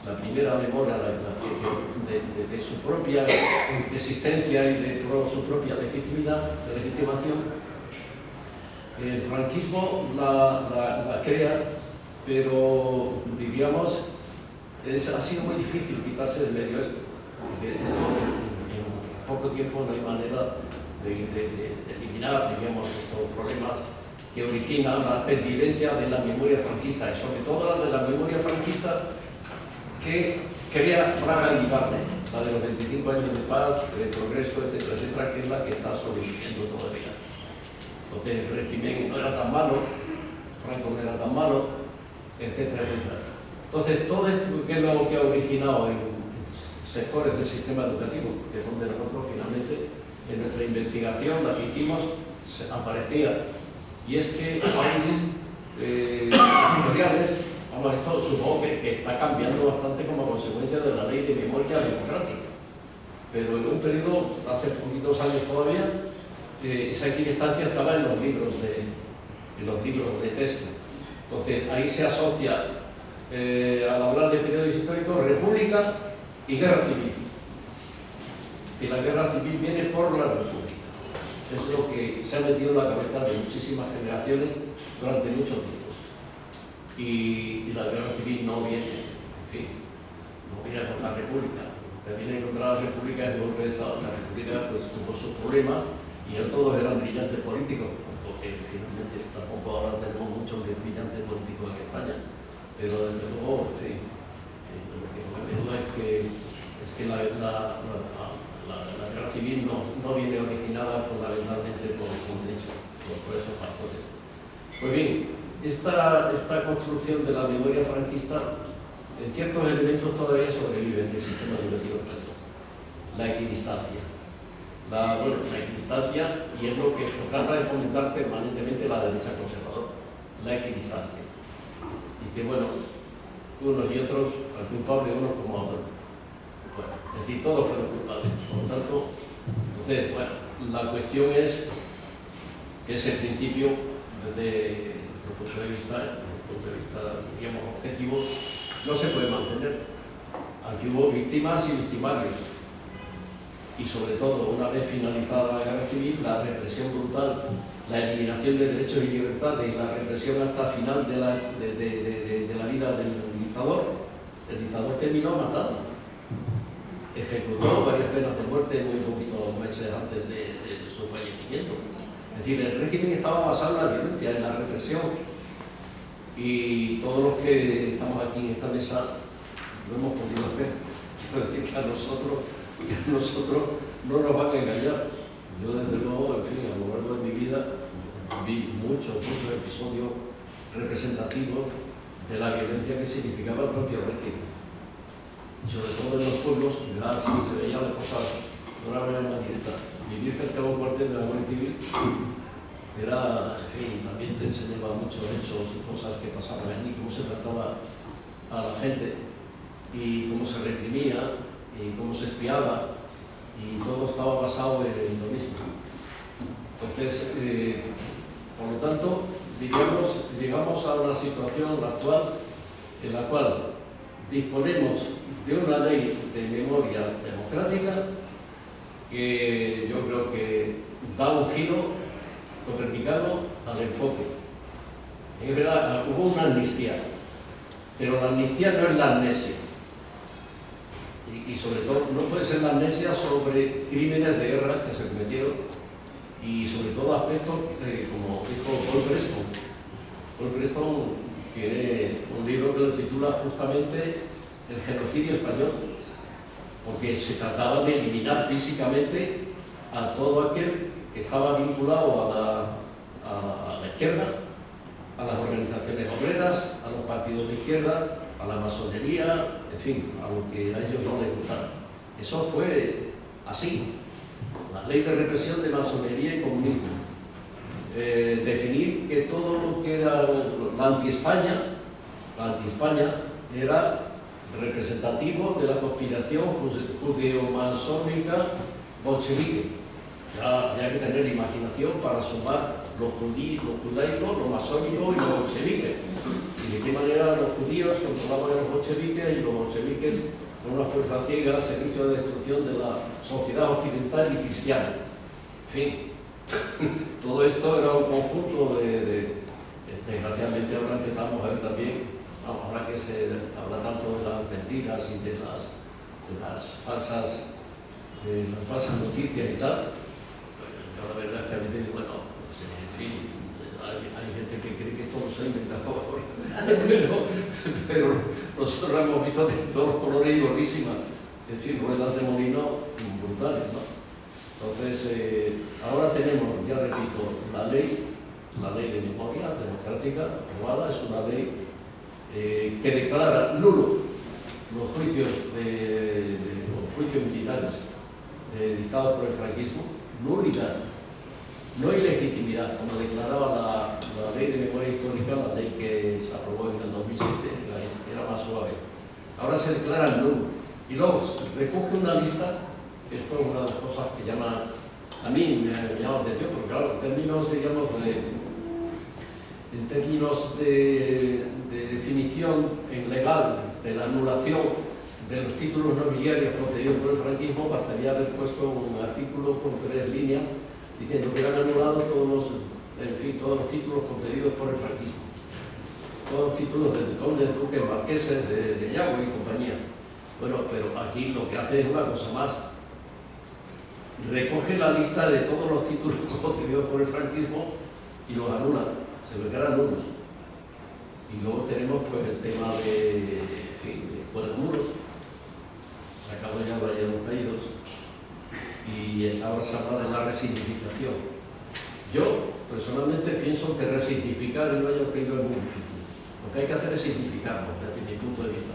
la primera memoria de su propia existencia y de su propia legitimación, el franquismo la crea, pero diríamos ha sido muy difícil quitarse del medio esto, porque esto en poco tiempo no hay manera de eliminar, digamos, estos problemas que originan la pervivencia de la memoria franquista, y sobre todo la de la memoria franquista que crea Fraga Iribarne, la de los 25 años de paz, de progreso, etcétera, que es la que está sobreviviendo todavía. Entonces el régimen no era tan malo, Franco no era tan malo, etcétera. Entonces todo esto que es lo que ha originado en sectores del sistema educativo, que es donde nosotros finalmente en nuestra investigación, la que hicimos, aparecía. Y es que hay editoriales, esto supongo que está cambiando bastante como consecuencia de la ley de memoria democrática. Pero en un periodo, hace poquitos años todavía, esa equidistancia estaba en los libros de texto. Entonces ahí se asocia, al hablar de periodos históricos, república y guerra civil. Y la guerra civil viene por la república. Eso es lo que se ha metido en la cabeza de muchísimas generaciones durante mucho tiempo. Y la guerra civil no viene, no viene contra la república. Lo que viene contra la república es el golpe de Estado. La república pues, tuvo sus problemas y no todos eran brillantes políticos, porque finalmente tampoco ahora tenemos muchos brillantes políticos en España, pero desde luego, lo que me duda es que la guerra civil no viene originada fundamentalmente por esos factores. Pues bien, esta construcción de la memoria franquista, en ciertos elementos todavía sobrevive en el sistema educativo español. La equidistancia. La equidistancia, y es lo que trata de fomentar permanentemente la derecha conservadora, la equidistancia. Dice, bueno, unos y otros, al culpable unos como a otros. Bueno, es decir, todos fueron culpables. Por lo tanto, entonces, bueno, la cuestión es que ese principio, desde nuestro punto de vista, digamos, objetivo, no se puede mantener. Aquí hubo víctimas y victimarios. Y sobre todo, una vez finalizada la guerra civil, la represión brutal, la eliminación de derechos y libertades y la represión hasta final de la vida del dictador, el dictador terminó matado. Ejecutó varias penas de muerte muy poquitos meses antes de su fallecimiento. Es decir, el régimen estaba basado en la violencia, en la represión. Y todos los que estamos aquí en esta mesa lo hemos podido ver. Quiero decir que a nosotros no nos van a engañar. Yo desde luego, en fin, a lo largo de mi vida vi muchos episodios representativos de la violencia que significaba el propio régimen. Sobre todo en los pueblos, ya sí se veían las cosas de una manera más directa. Vivir cerca de un cuartel de la Guardia Civil era, en fin, también te enseñaba muchos hechos y cosas que pasaban allí, cómo se trataba a la gente y cómo se reprimía y cómo se espiaba, y todo estaba basado en lo mismo. Entonces, por lo tanto, llegamos a una situación actual en la cual disponemos de una ley de memoria democrática que yo creo que da un giro copernicano al enfoque. En verdad, hubo una amnistía, pero la amnistía no es la amnesia. Y sobre todo, no puede ser la amnesia sobre crímenes de guerra que se cometieron y sobre todo aspectos como dijo Paul Preston. Paul Preston tiene un libro que lo titula justamente El genocidio español, porque se trataba de eliminar físicamente a todo aquel que estaba vinculado a la izquierda, a las organizaciones obreras, a los partidos de izquierda, a la masonería, en fin, a lo que a ellos no les gustaba. Eso fue así. La ley de represión de masonería y comunismo. Definir que todo lo que era la anti-España era representativo de la conspiración judeo-masónica bolchevique. Ya hay que tener imaginación para sumar lo judaico, lo masónico y lo bolchevique. Y de qué manera los judíos controlaban a los bolcheviques y los bolcheviques con una fuerza ciega al servicio de destrucción de la sociedad occidental y cristiana. En fin, todo esto era un conjunto desgraciadamente ahora empezamos a ver también, ahora que se habla tanto de las mentiras y de las falsas noticias y tal, yo la verdad es que a veces, bueno, pues, en fin, hay gente que cree que esto no se ha inventado ahora, pero nosotros hemos visto de todos los colores y gordísimas, en fin, ruedas de molino brutales, ¿no? Entonces, ahora tenemos, ya repito, la ley de memoria democrática aprobada, es una ley que declara nulo los juicios militares dictados por el franquismo, nulidad, no ilegitimidad, como declaraba la ley de memoria histórica, la ley que se aprobó en el 2007, era más suave. Ahora se declara nulo. Y luego recoge una lista, esto es una de las cosas que a mí me llama la atención, porque claro, en términos, digamos, de definición en legal de la anulación de los títulos nobiliarios concedidos por el franquismo, bastaría haber puesto un artículo con 3 líneas diciendo que eran anulados todos los títulos concedidos por el franquismo. Todos los títulos de condes, duques, marqueses, de Yagüe y compañía. Bueno, pero aquí lo que hace es una cosa más. Recoge la lista de todos los títulos concedidos por el franquismo y los anula. Se declaran nulos. Y luego tenemos pues el tema de muros. Se acabó ya el Valle de los Caídos y ahora se habla de la resignificación. Yo personalmente pienso que resignificar el Valle de los Caídos es muy difícil. Lo que hay que hacer es significarlo desde mi punto de vista,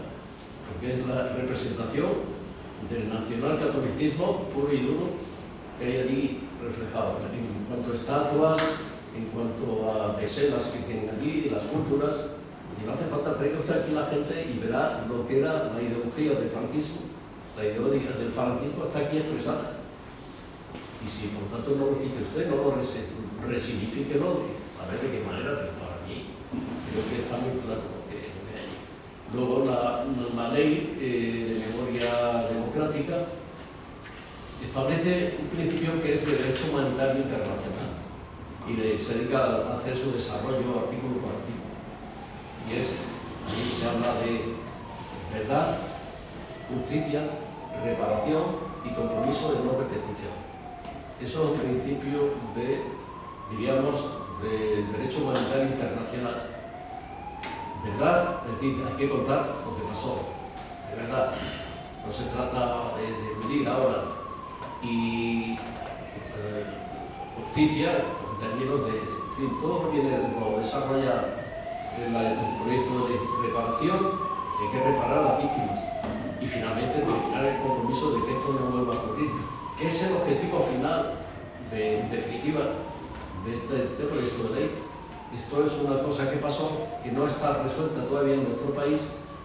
porque es la representación del nacionalcatolicismo puro y duro que hay allí reflejado, en cuanto a estatuas, en cuanto a teselas que tienen allí, las culturas. Y no hace falta traer usted aquí la gente y verá lo que era la ideología del franquismo. La ideología del franquismo está aquí expresada. Y si por tanto no lo quite usted, no lo resignifiquelo, a ver de qué manera, pero para mí creo que está muy claro lo que hay. Luego la ley de memoria democrática establece un principio que es de derecho humanitario internacional y se dedica a hacer su desarrollo artículo por artículo. Y ahí se habla de verdad, justicia, reparación y compromiso de no repetición. Eso es un principio de derecho humanitario internacional. ¿Verdad? Es decir, hay que contar lo que pasó. De verdad. No se trata de eludir ahora. Y justicia, en términos de, en fin, todo lo desarrolla el proyecto de reparación, hay que reparar a las víctimas y finalmente terminar el compromiso de que esto no vuelva a ocurrir, que es el objetivo final, en definitiva, de este proyecto de ley. Esto es una cosa que pasó, que no está resuelta todavía en nuestro país,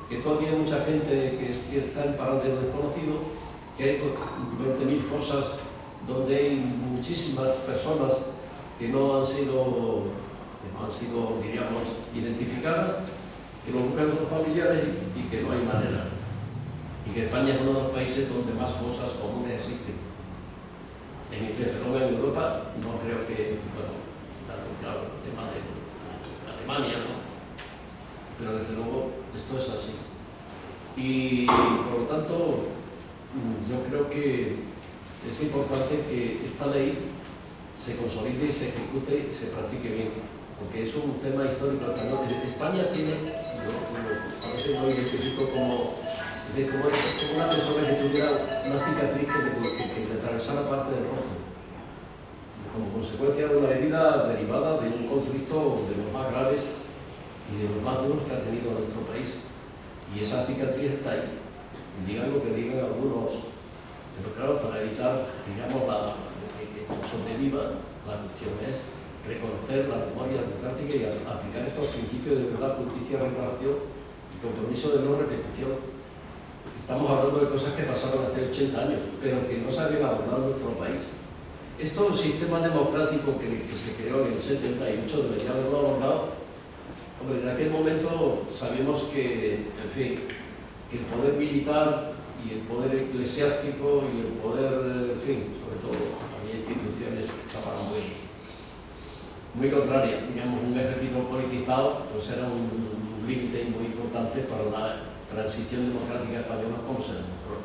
que todavía hay mucha gente que está en paradero desconocido, que hay 20.000 fosas donde hay muchísimas personas que no han sido, diríamos, identificadas, que lo buscan sus familiares y que no hay manera. Y que España es uno de los países donde más fosas comunes existen. Desde luego en Europa no creo que, bueno, claro, el tema de Alemania, ¿no? Pero desde luego esto es así. Y por lo tanto, yo creo que es importante que esta ley se consolide y se ejecute y se practique bien, porque es un tema histórico español. España tiene, a veces lo identifico como una persona que tuviera una cicatriz que le atravesara parte del rostro, como consecuencia de una herida derivada de un conflicto de los más graves y de los más duros que ha tenido nuestro país. Y esa cicatriz está ahí. Digan lo que digan algunos, pero claro, para evitar, digamos, que sobreviva, la cuestión es reconocer la memoria democrática y aplicar estos principios de verdad, justicia, reparación y compromiso de no repetición. Estamos hablando de cosas que pasaron hace 80 años, pero que no se habían abordado en nuestro país. Esto, un sistema democrático que se creó en el 78, debería haberlo abordado. Hombre, en aquel momento sabíamos que, en fin, que el poder militar y el poder eclesiástico y el poder, en fin, sobre todo, había instituciones que estaban muy contrarias. Teníamos un ejército politizado, pues era un límite muy importante para la transición democrática española como se demostró.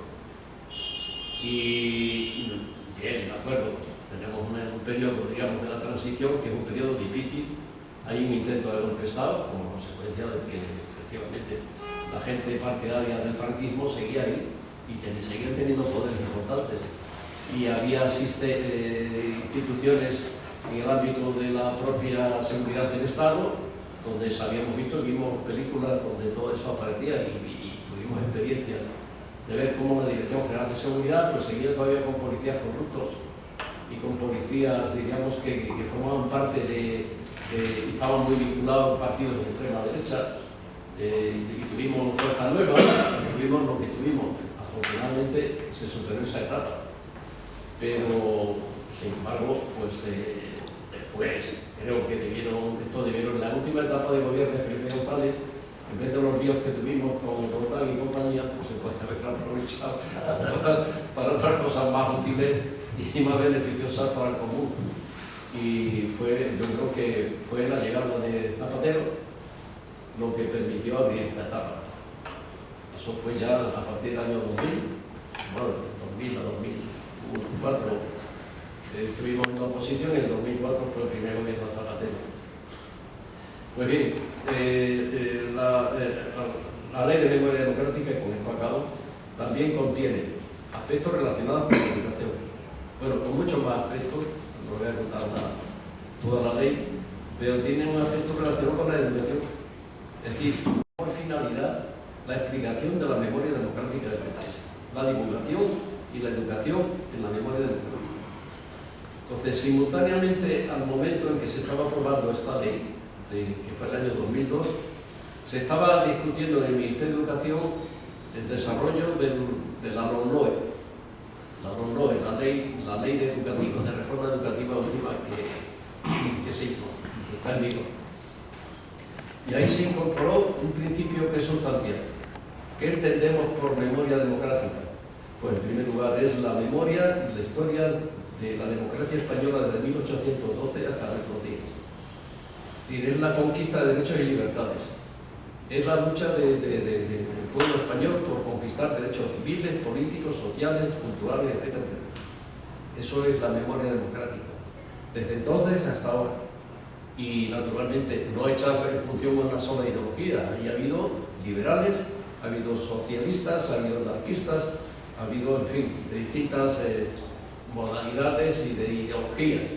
Y bien, de acuerdo, tenemos un periodo, digamos, de la transición que es un periodo difícil. Hay un intento de golpe de Estado como consecuencia de que efectivamente la gente partidaria del franquismo seguía ahí y seguían teniendo poderes importantes. Y había instituciones en el ámbito de la propia seguridad del Estado, donde vimos películas donde todo eso aparecía y tuvimos experiencias de ver cómo la Dirección General de Seguridad pues seguía todavía con policías corruptos y con policías, digamos, que formaban parte estaban muy vinculados a partidos de extrema derecha, y tuvimos Fuerza Nueva, tuvimos lo que tuvimos. Afortunadamente se superó esa etapa, pero sin embargo, pues después creo que debieron en la última etapa de gobierno de Felipe González, en vez de los líos que tuvimos con Roldán y compañía, pues se puede haber aprovechado para otras cosas más útiles y más beneficiosas para el común. Y yo creo que fue la llegada de Zapatero lo que permitió abrir esta etapa. Eso fue ya a partir del año 2000, bueno, 2000 a 2004 estuvimos en la oposición y en el 2004 fue el primer gobierno de Zapatero. Pues bien, la ley de memoria democrática, y con esto acabo, también contiene aspectos relacionados con la educación. Bueno, con muchos más aspectos, no voy a contar toda la ley, pero tiene un aspecto relacionado con la educación. Es decir, por finalidad, la explicación de la memoria democrática de este país, la divulgación y la educación en la memoria democrática. Entonces, simultáneamente al momento en que se estaba aprobando esta ley, que fue el año 2002, se estaba discutiendo en el Ministerio de Educación el desarrollo de la LOMLOE, la ley educativa, de reforma educativa última que se hizo, que está en vigor. Y ahí se incorporó un principio que es sustancial. ¿Qué entendemos por memoria democrática? Pues en primer lugar es la memoria y la historia de la democracia española desde 1812 hasta nuestros días. Es decir, es la conquista de derechos y libertades. Es la lucha del pueblo español por conquistar derechos civiles, políticos, sociales, culturales, etc. Eso es la memoria democrática. Desde entonces hasta ahora. Y naturalmente no echar en función una sola ideología. Ahí ha habido liberales, ha habido socialistas, ha habido anarquistas, ha habido, en fin, de modalidades y de ideologías.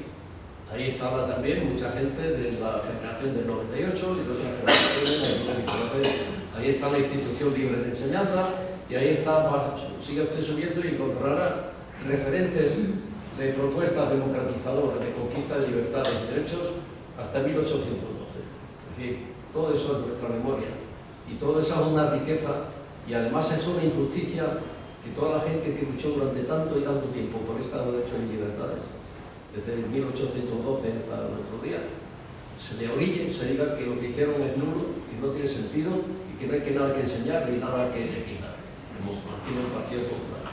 Ahí estaba también mucha gente de la generación del 98 y de otras generaciones. Ahí está la institución libre de enseñanza y ahí está, sigue usted subiendo y encontrará referentes de propuestas democratizadoras, de conquista de libertades y derechos hasta 1812. Todo eso es nuestra memoria y todo eso es una riqueza y además es una injusticia que toda la gente que luchó durante tanto y tanto tiempo por estos derechos y libertades, desde 1812 hasta nuestros días, se le orille, se diga que lo que hicieron es nulo y no tiene sentido y que no hay nada que enseñar ni nada que legislar, como mantiene el Partido Popular.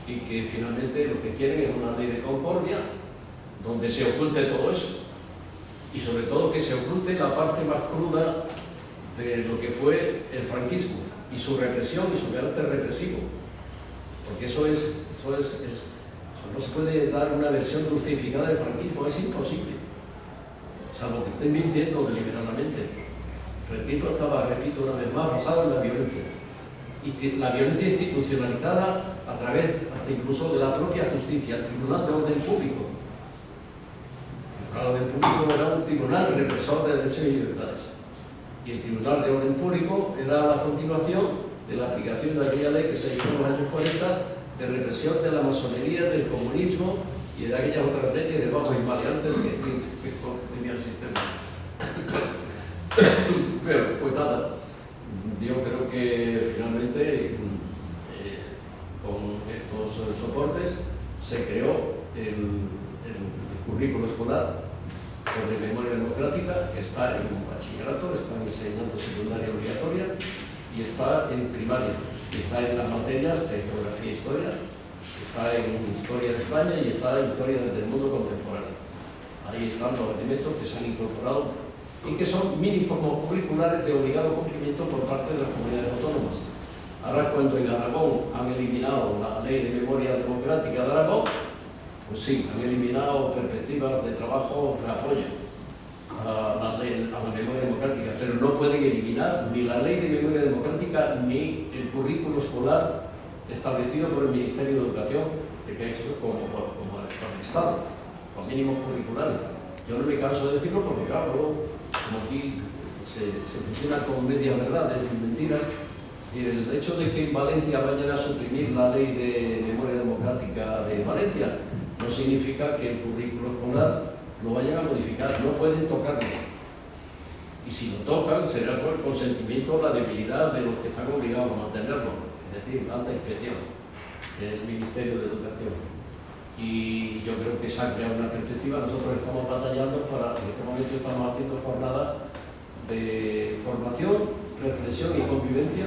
Y que finalmente lo que quieren es una ley de concordia donde se oculte todo eso y sobre todo que se oculte la parte más cruda de lo que fue el franquismo y su represión y su carácter represivo, porque eso no se puede dar una versión dulcificada del franquismo, es imposible, salvo que estén mintiendo deliberadamente. El franquismo estaba, repito una vez más, basado en la violencia institucionalizada a través hasta incluso de la propia justicia, el Tribunal de Orden Público. El Tribunal de Orden Público era un tribunal represor de derechos y libertades. Y el Tribunal de Orden Público era la continuación de la aplicación de aquella ley que se hizo en los años 40 de represión de la masonería, del comunismo y de aquellas otras leyes de bajos invaliantes que tenía el sistema. Pero, pues nada, yo creo que finalmente con estos soportes se creó el currículo escolar sobre memoria democrática, que está en bachillerato, está en enseñanza secundaria obligatoria y está en primaria, y está en las materias de geografía e historia, está en historia de España y está en historia del mundo contemporáneo. Ahí están los elementos que se han incorporado y que son mínimos curriculares de obligado cumplimiento por parte de las comunidades autónomas. Ahora, cuando en Aragón han eliminado la ley de memoria democrática de Aragón, pues sí, han eliminado perspectivas de trabajo que apoyen a la memoria democrática, pero no pueden eliminar ni la ley de memoria democrática ni el currículo escolar establecido por el Ministerio de Educación, que es como el Estado, con mínimos curriculares. Yo no me canso de decirlo porque, claro, como aquí se funciona con medias verdades y mentiras, y el hecho de que en Valencia vayan a suprimir la ley de memoria democrática de Valencia no significa que el currículo escolar lo vayan a modificar, no pueden tocarlo. Y si lo tocan, será por el consentimiento o la debilidad de los que están obligados a mantenerlo, es decir, la alta inspección del Ministerio de Educación. Y yo creo que se ha creado una perspectiva. Nosotros estamos batallando en este momento estamos haciendo jornadas de formación, reflexión y convivencia.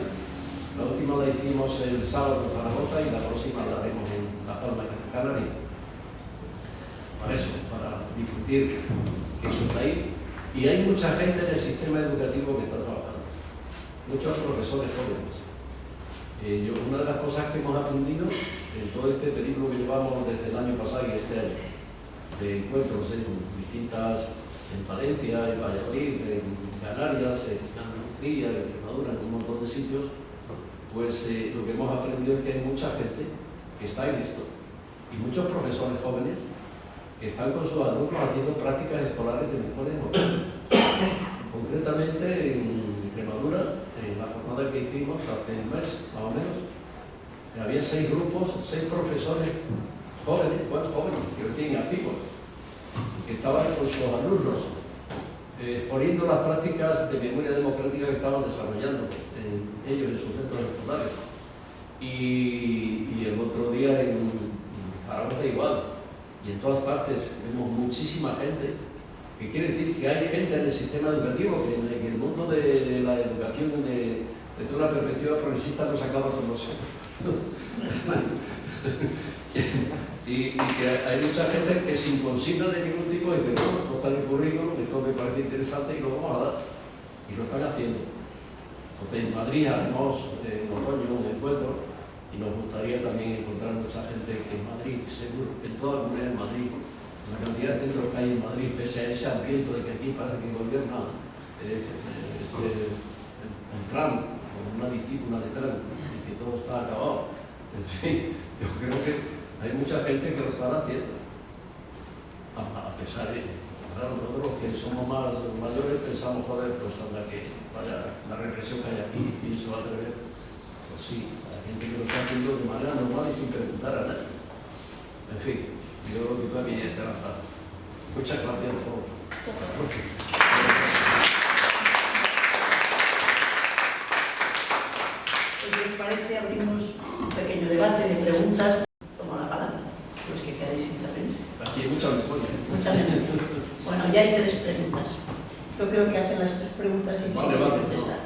La última la hicimos el sábado en Zaragoza y la próxima la haremos en La Palma de Gran Canaria. Para eso, para difundir que eso está ahí. Y hay mucha gente en el sistema educativo que está trabajando, muchos profesores jóvenes. Una de las cosas que hemos aprendido en todo este periplo que llevamos desde el año pasado y este año, de encuentros en distintas, en Valencia, en Valladolid, en Canarias, en Andalucía, en Extremadura, en un montón de sitios, pues lo que hemos aprendido es que hay mucha gente que está en esto y muchos profesores jóvenes que están con sus alumnos haciendo prácticas escolares de memoria democrática. Concretamente en Extremadura, en la jornada que hicimos hace un mes, más o menos, había 6 grupos, 6 profesores jóvenes, que recién activos, que estaban con sus alumnos exponiendo las prácticas de memoria democrática que estaban desarrollando ellos en sus centros escolares. Y el otro día en Zaragoza igual. Y en todas partes vemos muchísima gente, que quiere decir que hay gente en el sistema educativo, que en el mundo de la educación desde una perspectiva progresista no se acaba con nosotros. y que hay mucha gente que sin consigna de ningún tipo dice, bueno, esto está en el currículum, esto me parece interesante y lo vamos a dar. Y lo están haciendo. Entonces en Madrid haremos en otoño un encuentro y nos gustaría también encontrar mucha gente que en Madrid, seguro, en toda la comunidad de Madrid, la cantidad de centros que hay en Madrid, pese a ese ambiente de que aquí parece que gobierna el Trump, como una discípula de Trump, y que todo está acabado. En fin, yo creo que Hay mucha gente que lo están haciendo, a pesar de, claro, nosotros que somos más mayores pensamos, joder, pues anda que vaya la represión que hay aquí, y se va a atrever. Pues sí, hay gente que lo está haciendo de manera normal y sin preguntar a nadie. En fin, yo creo que todavía hay esperanza. Muchas gracias por la próxima. Pues, si os parece, abrimos un pequeño debate de preguntas. Tomo la palabra, los que queráis intervenir. Aquí hay muchas respuestas. Muchas gracias. Bueno, ya hay 3 preguntas. Yo creo que hacen las 3 preguntas y Vale, sin vale. contestar.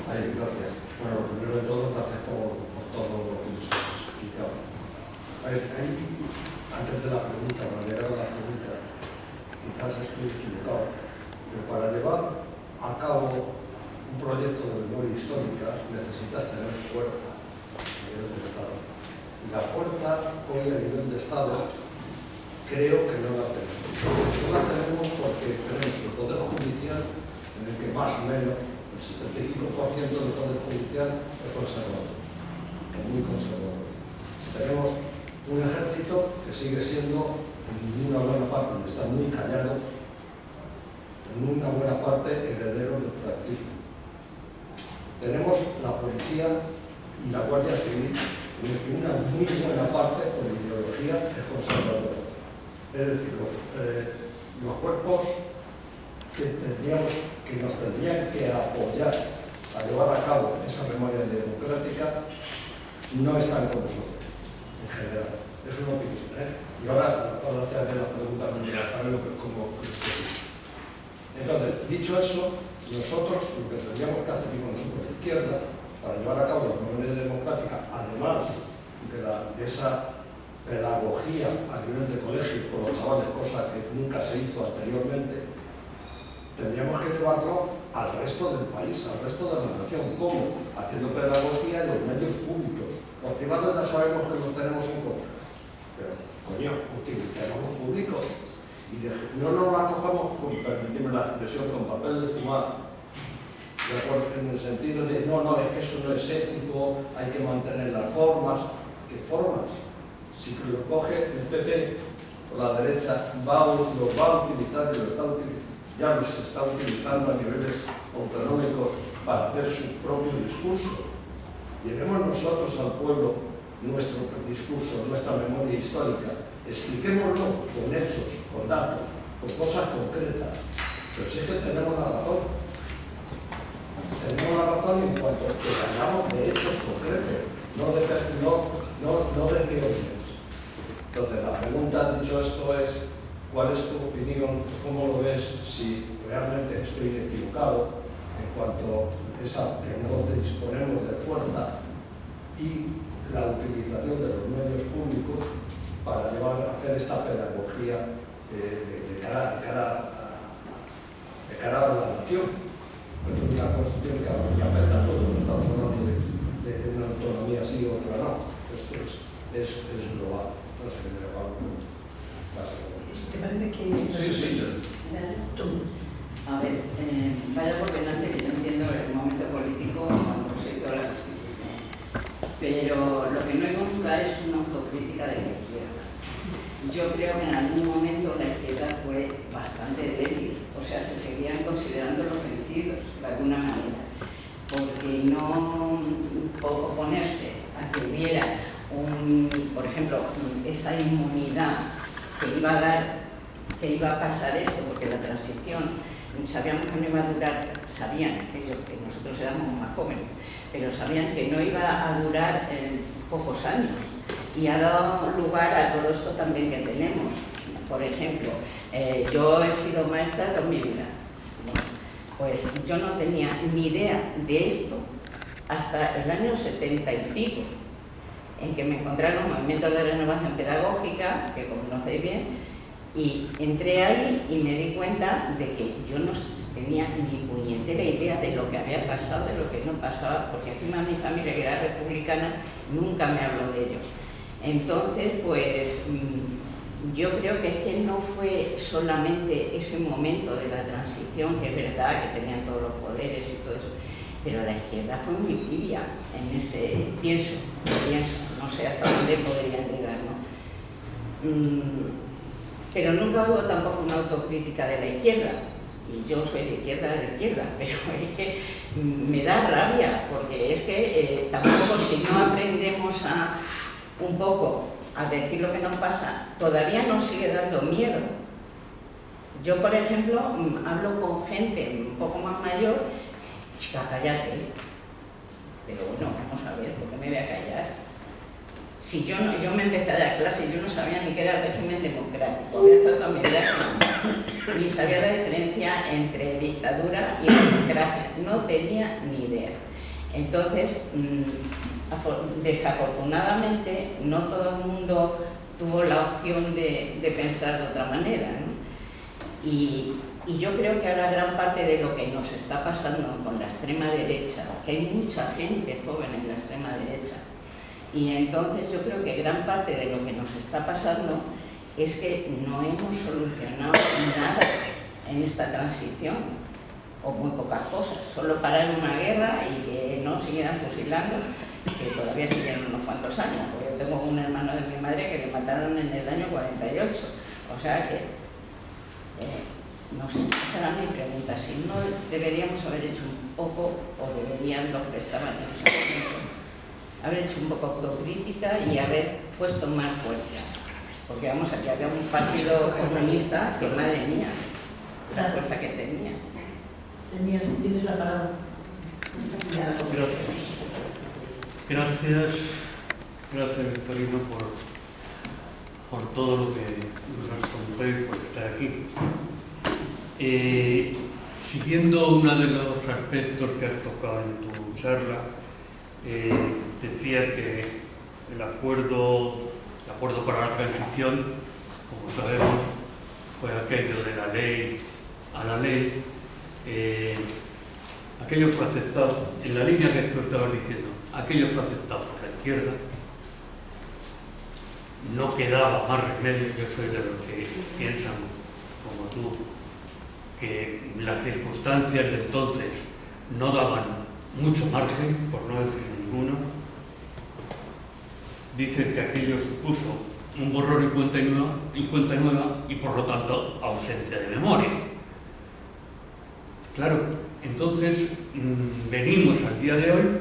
Ay, gracias. Bueno, primero de todo, gracias por todo lo que nos has explicado. Antes de la pregunta, para llegar a la pregunta, quizás estoy equivocado, pero para llevar a cabo un proyecto de memoria histórica necesitas tener fuerza a nivel de Estado. Y la fuerza hoy a nivel de Estado creo que no la tenemos. No la tenemos porque tenemos el Poder Judicial en el que más o menos el 75% del Poder Judicial es conservador, es muy conservador. Tenemos un ejército que sigue siendo, en una buena parte, están muy callados, en una buena parte herederos del franquismo. Tenemos la policía y la Guardia Civil, en el que una muy buena parte, por ideología, es conservadora. Es decir, los cuerpos que nos tendrían que apoyar a llevar a cabo esa memoria democrática no están con nosotros, en general. Es una opinión, ¿eh? Y ahora te haré la pregunta, a ver cómo. Entonces, dicho eso, nosotros lo que tendríamos que hacer, digo nosotros, la izquierda, para llevar a cabo la memoria democrática, además de esa pedagogía a nivel de colegio con los chavales, cosa que nunca se hizo anteriormente, tendríamos que llevarlo al resto del país, al resto de la nación. ¿Cómo? Haciendo pedagogía en los medios públicos. Los privados ya sabemos que los tenemos en contra, pero, coño, utilicemos los públicos y no nos la cojamos, permitidme la expresión, con papel de fumar, en el sentido de, no, es que eso no es ético, hay que mantener las formas. ¿Qué formas? Si lo coge el PP o la derecha, lo va a utilizar y ya los está utilizando a niveles autonómicos para hacer su propio discurso. Llevemos nosotros al pueblo nuestro discurso, nuestra memoria histórica, expliquémoslo con hechos, con datos, con cosas concretas. Pero sí que tenemos la razón. Tenemos la razón en cuanto a que hablamos de hechos concretos, no de teorías. Entonces, la pregunta, dicho esto, es ¿cuál es tu opinión? ¿Cómo lo ves? Si realmente estoy equivocado en cuanto a esa que no disponemos de fuerza y la utilización de los medios públicos para hacer esta pedagogía de cara a la nación. Esto es una cuestión que afecta a todos, no estamos hablando de una autonomía sí o otra no. Esto es global. No sé qué me da algo. ¿Te parece que...? Sí. A ver, vaya por delante que yo entiendo el momento político cuando se hizo la Constitución. Pero lo que no hay nunca es una autocrítica de la izquierda. Yo creo que en algún momento la izquierda fue bastante débil, o sea, se seguían considerando los vencidos, de alguna manera, porque no oponerse a que hubiera, por ejemplo, esa inmunidad que iba a pasar esto, porque la transición, sabíamos que no iba a durar, sabían que nosotros éramos más jóvenes, pero sabían que no iba a durar pocos años. Y ha dado lugar a todo esto también que tenemos. Por ejemplo, yo he sido maestra toda mi vida. Pues yo no tenía ni idea de esto hasta el año 70 y pico, en que me encontraron movimientos de renovación pedagógica, que conocéis bien, y entré ahí y me di cuenta de que yo no tenía ni puñetera idea de lo que había pasado, de lo que no pasaba, porque encima mi familia, que era republicana, nunca me habló de ello. Entonces, pues yo creo que es que no fue solamente ese momento de la transición, que es verdad que tenían todos los poderes y todo eso, pero la izquierda fue muy tibia en ese, pienso, no sé hasta dónde podrían llegar, ¿no? Pero nunca hubo tampoco una autocrítica de la izquierda. Y yo soy de izquierda, pero es que me da rabia, porque es que tampoco, si no aprendemos un poco a decir lo que nos pasa, todavía nos sigue dando miedo. Yo, por ejemplo, hablo con gente un poco más mayor, chica, cállate. Pero bueno, vamos a ver, ¿por qué me voy a callar? Si yo me empecé a dar clase, yo no sabía ni qué era el régimen democrático, había estado toda mi vida con ni sabía la diferencia entre dictadura y democracia, no tenía ni idea. Entonces, desafortunadamente, no todo el mundo tuvo la opción de pensar de otra manera, ¿no? Y yo creo que ahora gran parte de lo que nos está pasando con la extrema derecha, que hay mucha gente joven en la extrema derecha, y entonces yo creo que gran parte de lo que nos está pasando es que no hemos solucionado nada en esta transición, o muy pocas cosas, solo parar una guerra y que no siguieran fusilando, que todavía siguen unos cuantos años, porque yo tengo un hermano de mi madre que le mataron en el año 48, o sea que, no sé, esa era mi pregunta, si no deberíamos haber hecho un poco, o deberían los que estaban en ese momento haber hecho un poco autocrítica y haber puesto más fuerza. Porque vamos, aquí había un partido comunista que, madre mía, la fuerza que tenía. Tienes la palabra. Gracias Victorino por todo lo que nos has contado y por estar aquí. Siguiendo uno de los aspectos que has tocado en tu charla, decía que el acuerdo para la transición, como sabemos, fue aquello de la ley a la ley. Aquello fue aceptado, en la línea que tú estabas diciendo, aquello fue aceptado por la izquierda, no quedaba más remedio. Yo soy de los que piensan, como tú, que las circunstancias de entonces no daban mucho margen, por no decir ninguno. Dice que aquello supuso un borrón y cuenta nueva y por lo tanto ausencia de memoria. Claro, entonces venimos al día de hoy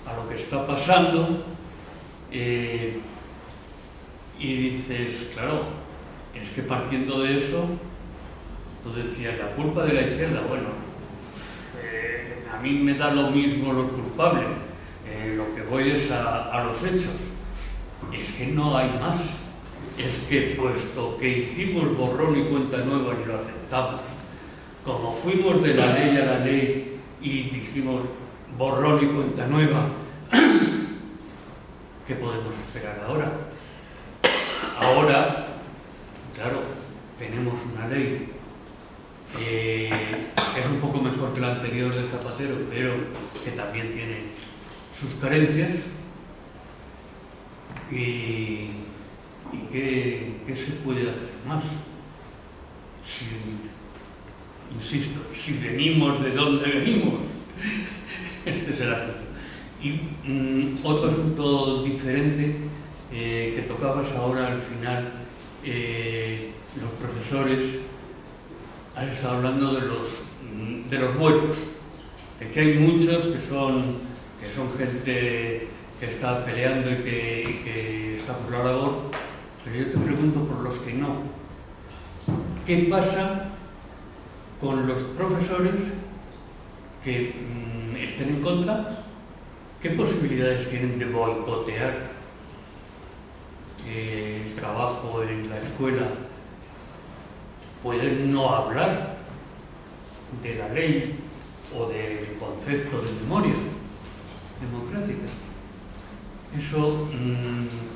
a lo que está pasando y dices, claro, es que partiendo de eso, tú decías, la culpa de la izquierda, bueno, a mí me da lo mismo los culpables, lo que voy es a los hechos. Es que no hay más. Es que puesto que hicimos borrón y cuenta nueva y lo aceptamos, como fuimos de la ley a la ley y dijimos borrón y cuenta nueva, ¿qué podemos esperar ahora? Ahora, claro, tenemos una ley que es un poco mejor que la anterior de Zapatero, pero que también tiene sus carencias. ¿Y qué se puede hacer más? Insisto, si venimos de donde venimos, este es el asunto. Y otro asunto diferente que tocabas ahora al final, los profesores, has estado hablando de los buenos, de que hay muchos que son gente que está peleando y que está por la labor, pero yo te pregunto por los que no. ¿Qué pasa con los profesores que estén en contra? ¿Qué posibilidades tienen de boicotear el trabajo en la escuela? ¿Pueden no hablar de la ley o del concepto de memoria democrática? Eso,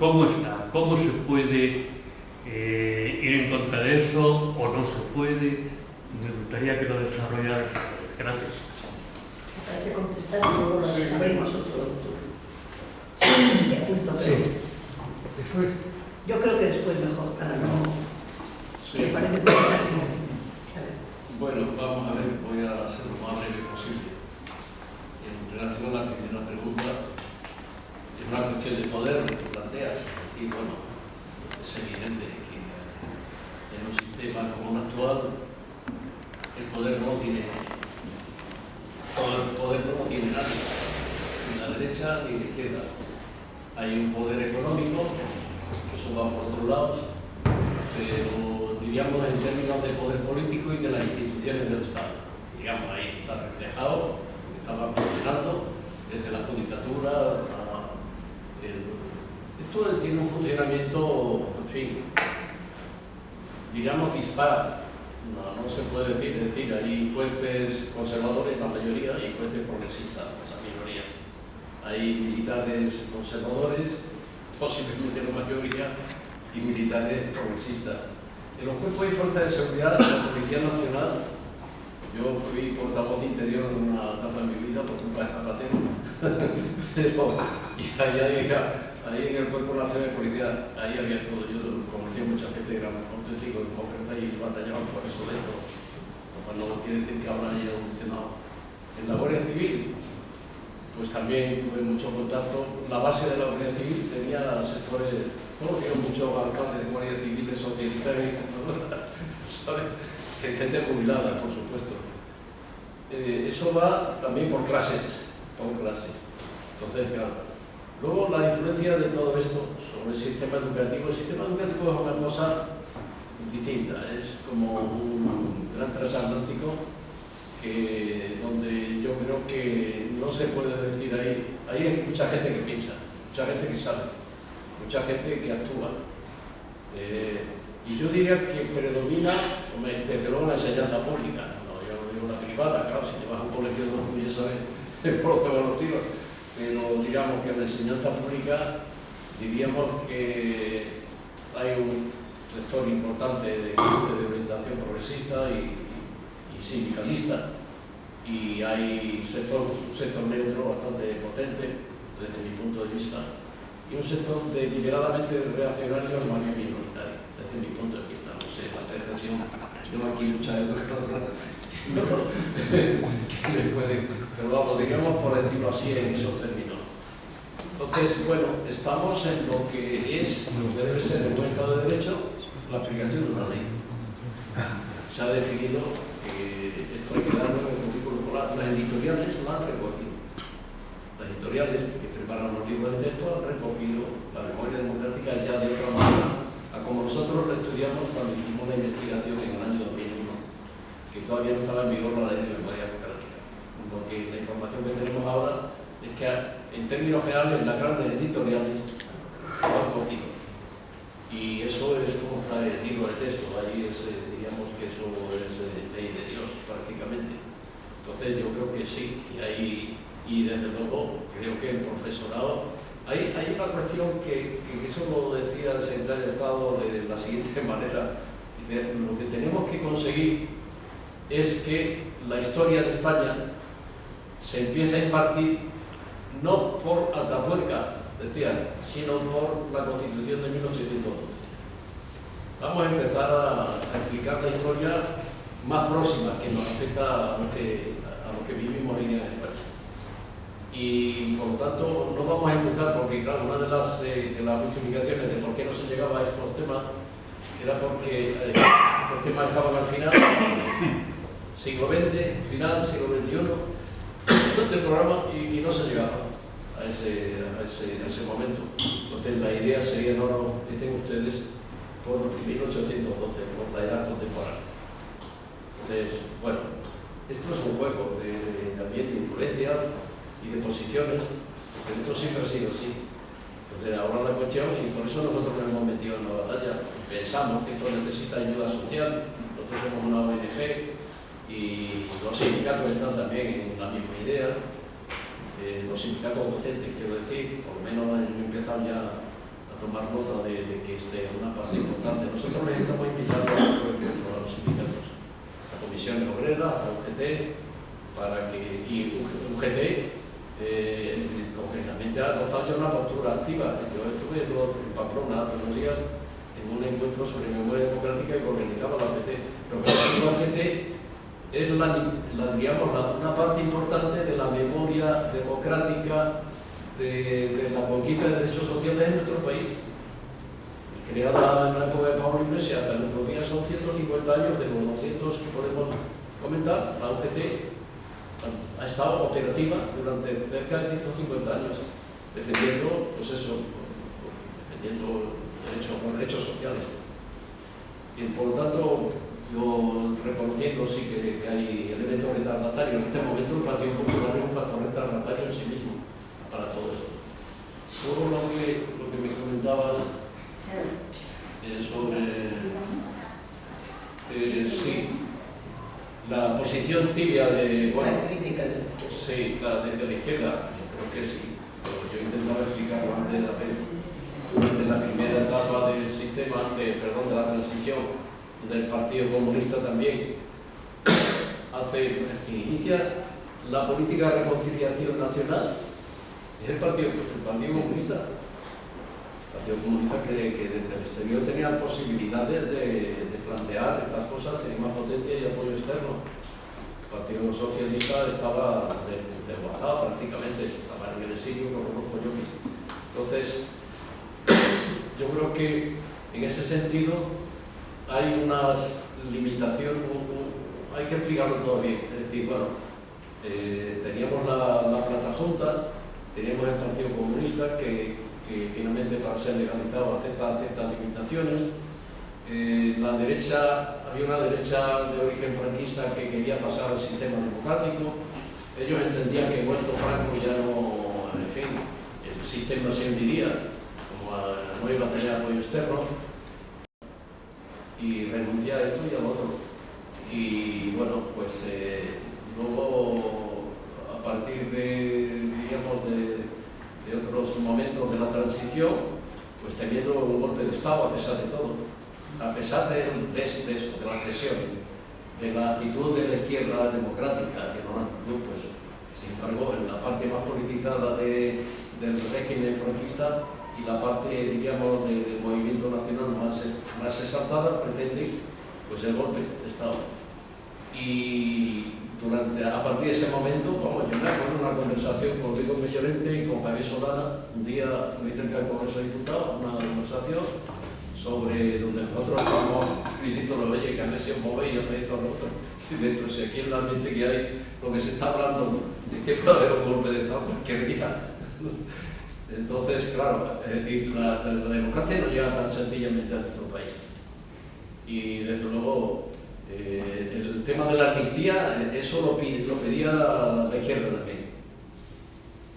¿cómo está? ¿Cómo se puede ir en contra de eso o no se puede? Me gustaría que lo desarrollaras. Gracias. Hay que contestar y luego abrimos otro punto. Sí. Después. Yo creo que después mejor, para no... Sí. Si os parece que casi no. Bueno, vamos a ver, voy a ser lo más breve posible. En relación a la primera pregunta, es una cuestión de poder lo que planteas. Y bueno, evidente que en un sistema como el actual el poder no tiene, todo el poder no tiene nadie, ni la derecha ni la izquierda. Hay un poder económico, que eso va por otros lados, pero diríamos en términos de poder político y de las instituciones del Estado. Digamos, ahí está reflejado, estaba funcionando desde la judicatura hasta esto tiene un funcionamiento, en fin, diríamos dispar. No se puede decir, hay jueces conservadores, la mayoría, y jueces progresistas, la minoría. Hay militares conservadores, posiblemente la mayoría, y militares progresistas. En los cuerpos y fuerzas de seguridad de la Policía Nacional, yo fui portavoz interior en una etapa de mi vida por culpa de Zapatero. Y ahí en el Cuerpo Nacional de Policía, ahí había todo. Yo conocí a mucha gente que eran auténticos demócratas y batallaban por eso dentro. Cuando no quiere decir que ahora haya evolucionado. En la Guardia Civil, pues también tuve mucho contacto. La base de la Guardia Civil tenía sectores, conocieron muchos alcaldes de Guardia Civil, de socialistas, ¿sabes? Gente jubilada, por supuesto. Eso va también por clases. Entonces, claro. Luego, la influencia de todo esto sobre el sistema educativo. El sistema educativo es una cosa distinta, es como un gran transatlántico donde yo creo que no se puede decir ahí hay mucha gente que piensa, mucha gente que sabe, mucha gente que actúa. Y yo diría que predomina, desde luego, la enseñanza pública, no, yo no digo la privada, claro, si te vas a un colegio no ya sabes por lo que van los tiros, pero digamos que en la enseñanza pública diríamos que hay un sector importante de orientación progresista y sindicalista, y hay un sector neutro bastante potente desde mi punto de vista, y un sector deliberadamente reaccionario más bien minoritario, desde mi punto de vista. No sé, la percepción, tengo aquí mucha educación, pero vamos, digamos por decirlo así en esos términos. Entonces, bueno, estamos en lo que debe ser en un Estado de Derecho la aplicación de una ley. Se ha definido que esto hay que darlo en el currículo escolar. Las editoriales lo han recogido. Las editoriales que preparan los libros de texto han recogido la memoria democrática ya de otra manera a como nosotros lo estudiamos cuando hicimos la investigación en el año 2001, que todavía no estaba en vigor la ley de memoria democrática. Porque la información que tenemos ahora es que, en términos generales, las grandes editoriales lo han cogido. Y eso es como está el libro de texto, ahí diríamos que eso es ley de Dios prácticamente. Entonces yo creo que sí, y desde luego creo que el profesorado, hay una cuestión que eso lo decía el secretario de Estado de la siguiente manera: lo que tenemos que conseguir es que la historia de España se empiece a impartir no por Atapuerca, decía, sino por la Constitución de 1812. Vamos a empezar a explicar la historia más próxima que nos afecta a los que vivimos hoy en España. Y por lo tanto no vamos a empezar porque, claro, una de las justificaciones de por qué no se llegaba a estos temas era porque los temas estaban al final, siglo XX, final, siglo XXI del programa, y no se llegaba a ese momento. Entonces la idea sería, no estén ustedes por 1812, por la edad contemporánea. Entonces, bueno, esto es un juego de ambiente, de influencias y de posiciones, pero esto siempre ha sido así. Entonces ahora la cuestión, y por eso nosotros nos hemos metido en la batalla, pensamos que esto necesita ayuda social, nosotros somos una ONG y los sindicatos están también en la misma idea. Los sindicatos docentes, quiero decir, por lo menos han empezado ya a tomar nota de que este es una parte importante. Nosotros les estamos invitando a los sindicatos, a Comisión Obrera, a UGT, y UGT concretamente ha adoptado ya una postura activa. Yo estuve en Pamplona hace unos días en un encuentro sobre memoria democrática que organizaba la UGT, pero la UGT es digamos, una parte importante de la memoria democrática de la conquista de derechos sociales en nuestro país. creada en la época de Pablo Iglesias, hasta nuestros días son 150 años de los 200 que podemos comentar. La UGT ha estado operativa durante cerca de 150 años, defendiendo, pues eso, defendiendo derechos sociales. Y por lo tanto, yo reconociendo sí que hay elementos retardatarios. En este momento el Partido Popular es un factor retardatario en sí mismo para todo esto. Luego lo que me comentabas sobre sí, la posición tibia de, bueno, La crítica de la izquierda. sí, desde la izquierda, creo que sí. Pero yo intentaba explicarlo antes durante la primera etapa del sistema, de la transición del Partido Comunista también, que inicia la política de reconciliación nacional, es el Partido Comunista. El Partido Comunista que desde el exterior tenía posibilidades de plantear estas cosas, tenía más potencia y apoyo externo. El Partido Socialista estaba desguazado prácticamente, estaba en el exilio con Rodolfo Llopis. Entonces, yo creo que en ese sentido hay unas limitaciones, hay que explicarlo todo bien. Es decir, bueno, teníamos la Plata-Junta, teníamos el Partido Comunista que finalmente, para ser legalizado, acepta ciertas limitaciones. La derecha, había una derecha de origen franquista que quería pasar al sistema democrático. Ellos entendían que muerto Franco ya no, en fin, el sistema se hundiría, como no iba a tener apoyo externo, y renuncia a esto y al otro. Y bueno, pues luego, a partir de, diríamos, de otros momentos de la transición, pues teniendo un golpe de Estado a pesar de todo, a pesar de la cesión, de la actitud de la izquierda democrática, que no una actitud, pues, sin embargo, en la parte más politizada del régimen franquista y la parte, diríamos, del movimiento nacional más exaltada, pretende, pues, el golpe de Estado. Y a partir de ese momento, vamos, yo me acuerdo de una conversación con Rigo Mellorente y con Javier Solana, un día muy cerca del Congreso de Diputados, una conversación sobre donde nosotros estábamos diciendo, oye, que a mí se os movéis, yo me he dicho a nosotros, dentro, si aquí en la mente que hay, lo que se está hablando, de que puede haber un golpe de Estado cualquier día. Entonces, claro, es decir, la democracia no llega tan sencillamente a nuestro país. Y desde luego, el tema de la amnistía, eso lo pedía la izquierda también.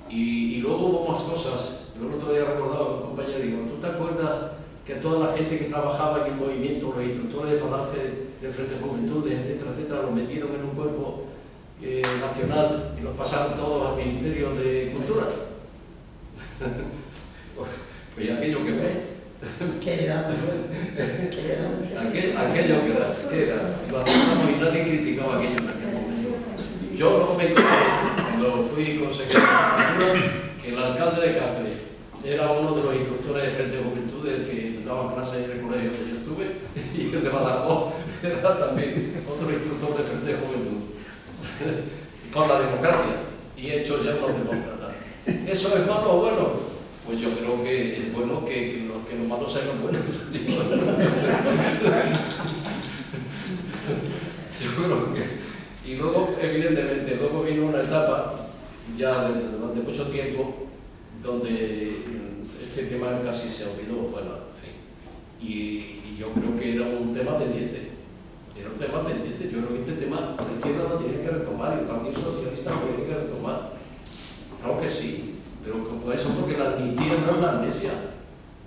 Y luego hubo más cosas. Yo el otro día recordaba a un compañero, digo, ¿tú te acuerdas que toda la gente que trabajaba en el movimiento, los instructores de Falange, de Frente de Juventudes, etcétera, etcétera, los metieron en un cuerpo nacional y los pasaron todos al Ministerio de Cultura? Pues ¿y aquello que fue? ¿Qué le damos? Aquello que era, lo aceptamos y nadie criticaba aquello en aquel momento. Yo luego me encontré, cuando fui consejero de Cultura, que el alcalde de Cáceres era uno de los instructores de Frente de Juventudes que daban clases en el colegio donde yo estuve, y el de Badajoz era también otro instructor de Frente de Juventud por la democracia, y hechos ya los demócratas. ¿Eso es malo o bueno? Pues yo creo que es bueno que los malos sean buenos. Yo creo que... Y luego, evidentemente, luego vino una etapa, ya durante mucho tiempo, donde este tema casi se olvidó, bueno, en fin. Y yo creo que era un tema pendiente. Era un tema pendiente. Yo creo que este tema la izquierda lo tiene que retomar y el Partido Socialista lo tiene que retomar. Claro que sí. Pero por eso, porque la amnistía no es la amnesia.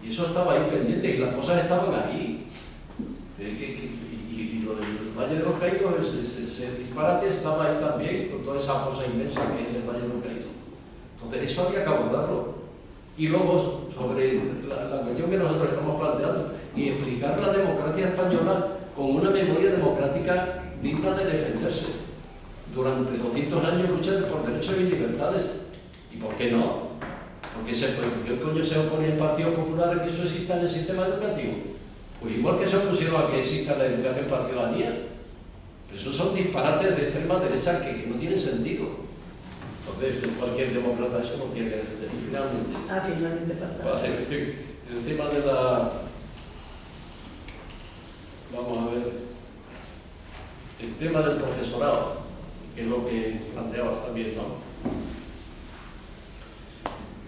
Y eso estaba ahí pendiente y las fosas estaban ahí. Y lo del Valle de los Caídos, ese disparate estaba ahí también, con toda esa fosa inmensa que es el Valle de los Caídos. Entonces, eso había que abordarlo. Y luego, sobre la cuestión que nosotros estamos planteando, y explicar la democracia española con una memoria democrática digna de defenderse. Durante 200 años luchando por derechos y libertades. ¿Y por qué no? ¿Por qué coño se opone el Partido Popular a que eso exista en el sistema educativo? Pues igual que se opusieron a que exista la educación para ciudadanía. Pero esos son disparates de extrema derecha que no tienen sentido. Entonces, cualquier demócrata eso no tiene que defender. Y finalmente... Finalmente falta. El tema tema del profesorado, que es lo que planteabas también, ¿no?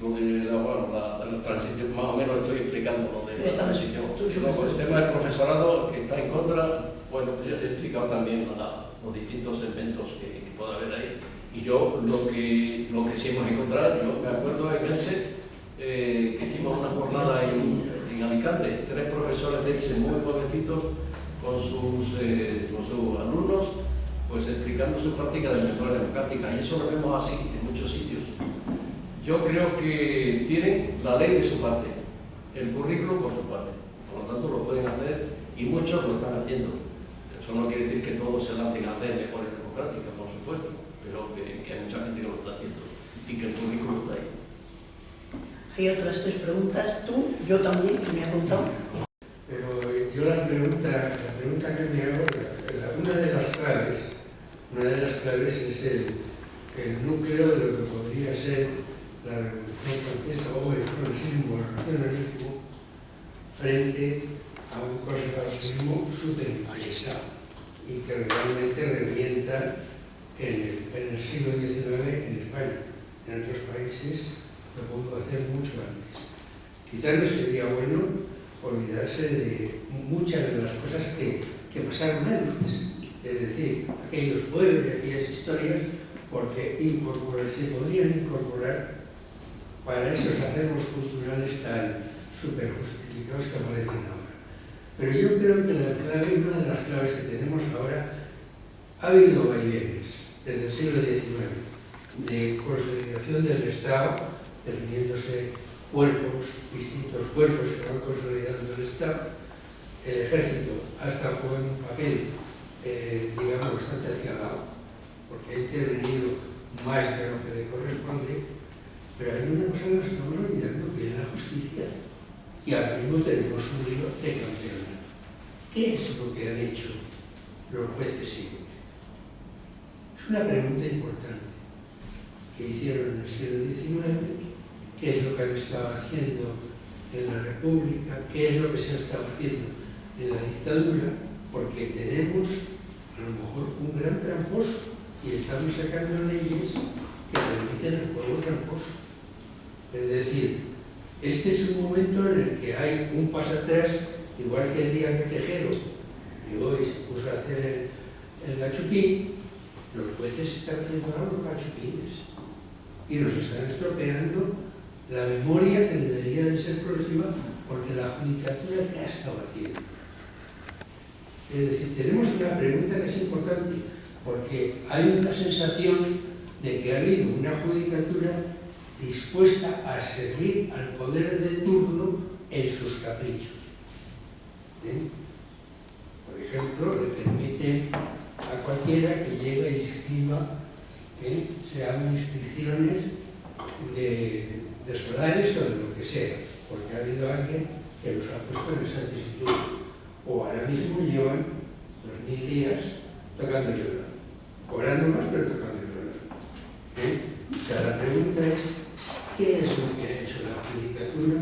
Lo de la transición, más o menos estoy explicando lo de la transición. Luego, el tema del profesorado que está en contra, bueno, yo he explicado también los distintos segmentos que puede haber ahí. Y yo lo que sí hemos encontrado, yo me acuerdo en Elche, que hicimos una jornada en Alicante, 3 profesores de Elche muy jovencitos con sus alumnos, pues explicando su práctica de memoria democrática, y eso lo vemos así en muchos sitios. Yo creo que tienen la ley de su parte, el currículo por su parte, por lo tanto lo pueden hacer y muchos lo están haciendo. Eso no quiere decir que todos se lancen a hacer memoria democrática, por supuesto, pero que hay mucha gente que lo está haciendo y que el currículo está ahí. Hay otras 3 preguntas, tú, yo también, que me ha contado. Pero yo la pregunta que me hago, una de las claves es el núcleo de lo que podría ser la Revolución Francesa o el progresismo, el nacionalismo, frente a un conservadurismo superimpuesta y que realmente revienta en el siglo XIX en España. En otros países lo pudo hacer mucho antes. Quizás no sería bueno olvidarse de muchas de las cosas que pasaron antes, es decir, aquellos pueblos y aquellas historias, porque se podrían incorporar para esos acervos culturales tan súper justificados que aparecen ahora. Pero yo creo que una de las claves que tenemos ahora, ha habido vaivenes desde el siglo XIX de consolidación del Estado, definiéndose distintos cuerpos que van consolidando el Estado. El ejército ha estado jugando un papel, digamos, bastante aciagado, porque ha intervenido más de lo que le corresponde. Pero hay una cosa que nos estamos olvidando, que es la justicia. Y ahora mismo tenemos un libro de campeonato. ¿Qué es lo que han hecho los jueces civiles? Es una pregunta importante que hicieron en el siglo XIX, qué es lo que han estado haciendo en la República, qué es lo que se ha estado haciendo en la dictadura, porque tenemos a lo mejor un gran tramposo y estamos sacando leyes que permiten el juego tramposo. Es decir, este es un momento en el que hay un paso atrás, igual que el día que Tejero llegó y se puso a hacer el gachupín. Los jueces están haciendo ahora los gachupines y nos están estropeando la memoria que debería de ser próxima, porque la judicatura que ha estado haciendo. Es decir, tenemos una pregunta que es importante, porque hay una sensación de que ha habido una judicatura dispuesta a servir al poder de turno en sus caprichos. Por ejemplo, le permiten a cualquiera que llegue y escriba, se hagan inscripciones de solares o de lo que sea, porque ha habido alguien que los ha puesto en esa tesitura. O ahora mismo llevan 2000 días tocando el violón, cobrando más pero tocando el violón. O sea, la pregunta es, ¿qué es lo que ha hecho la judicatura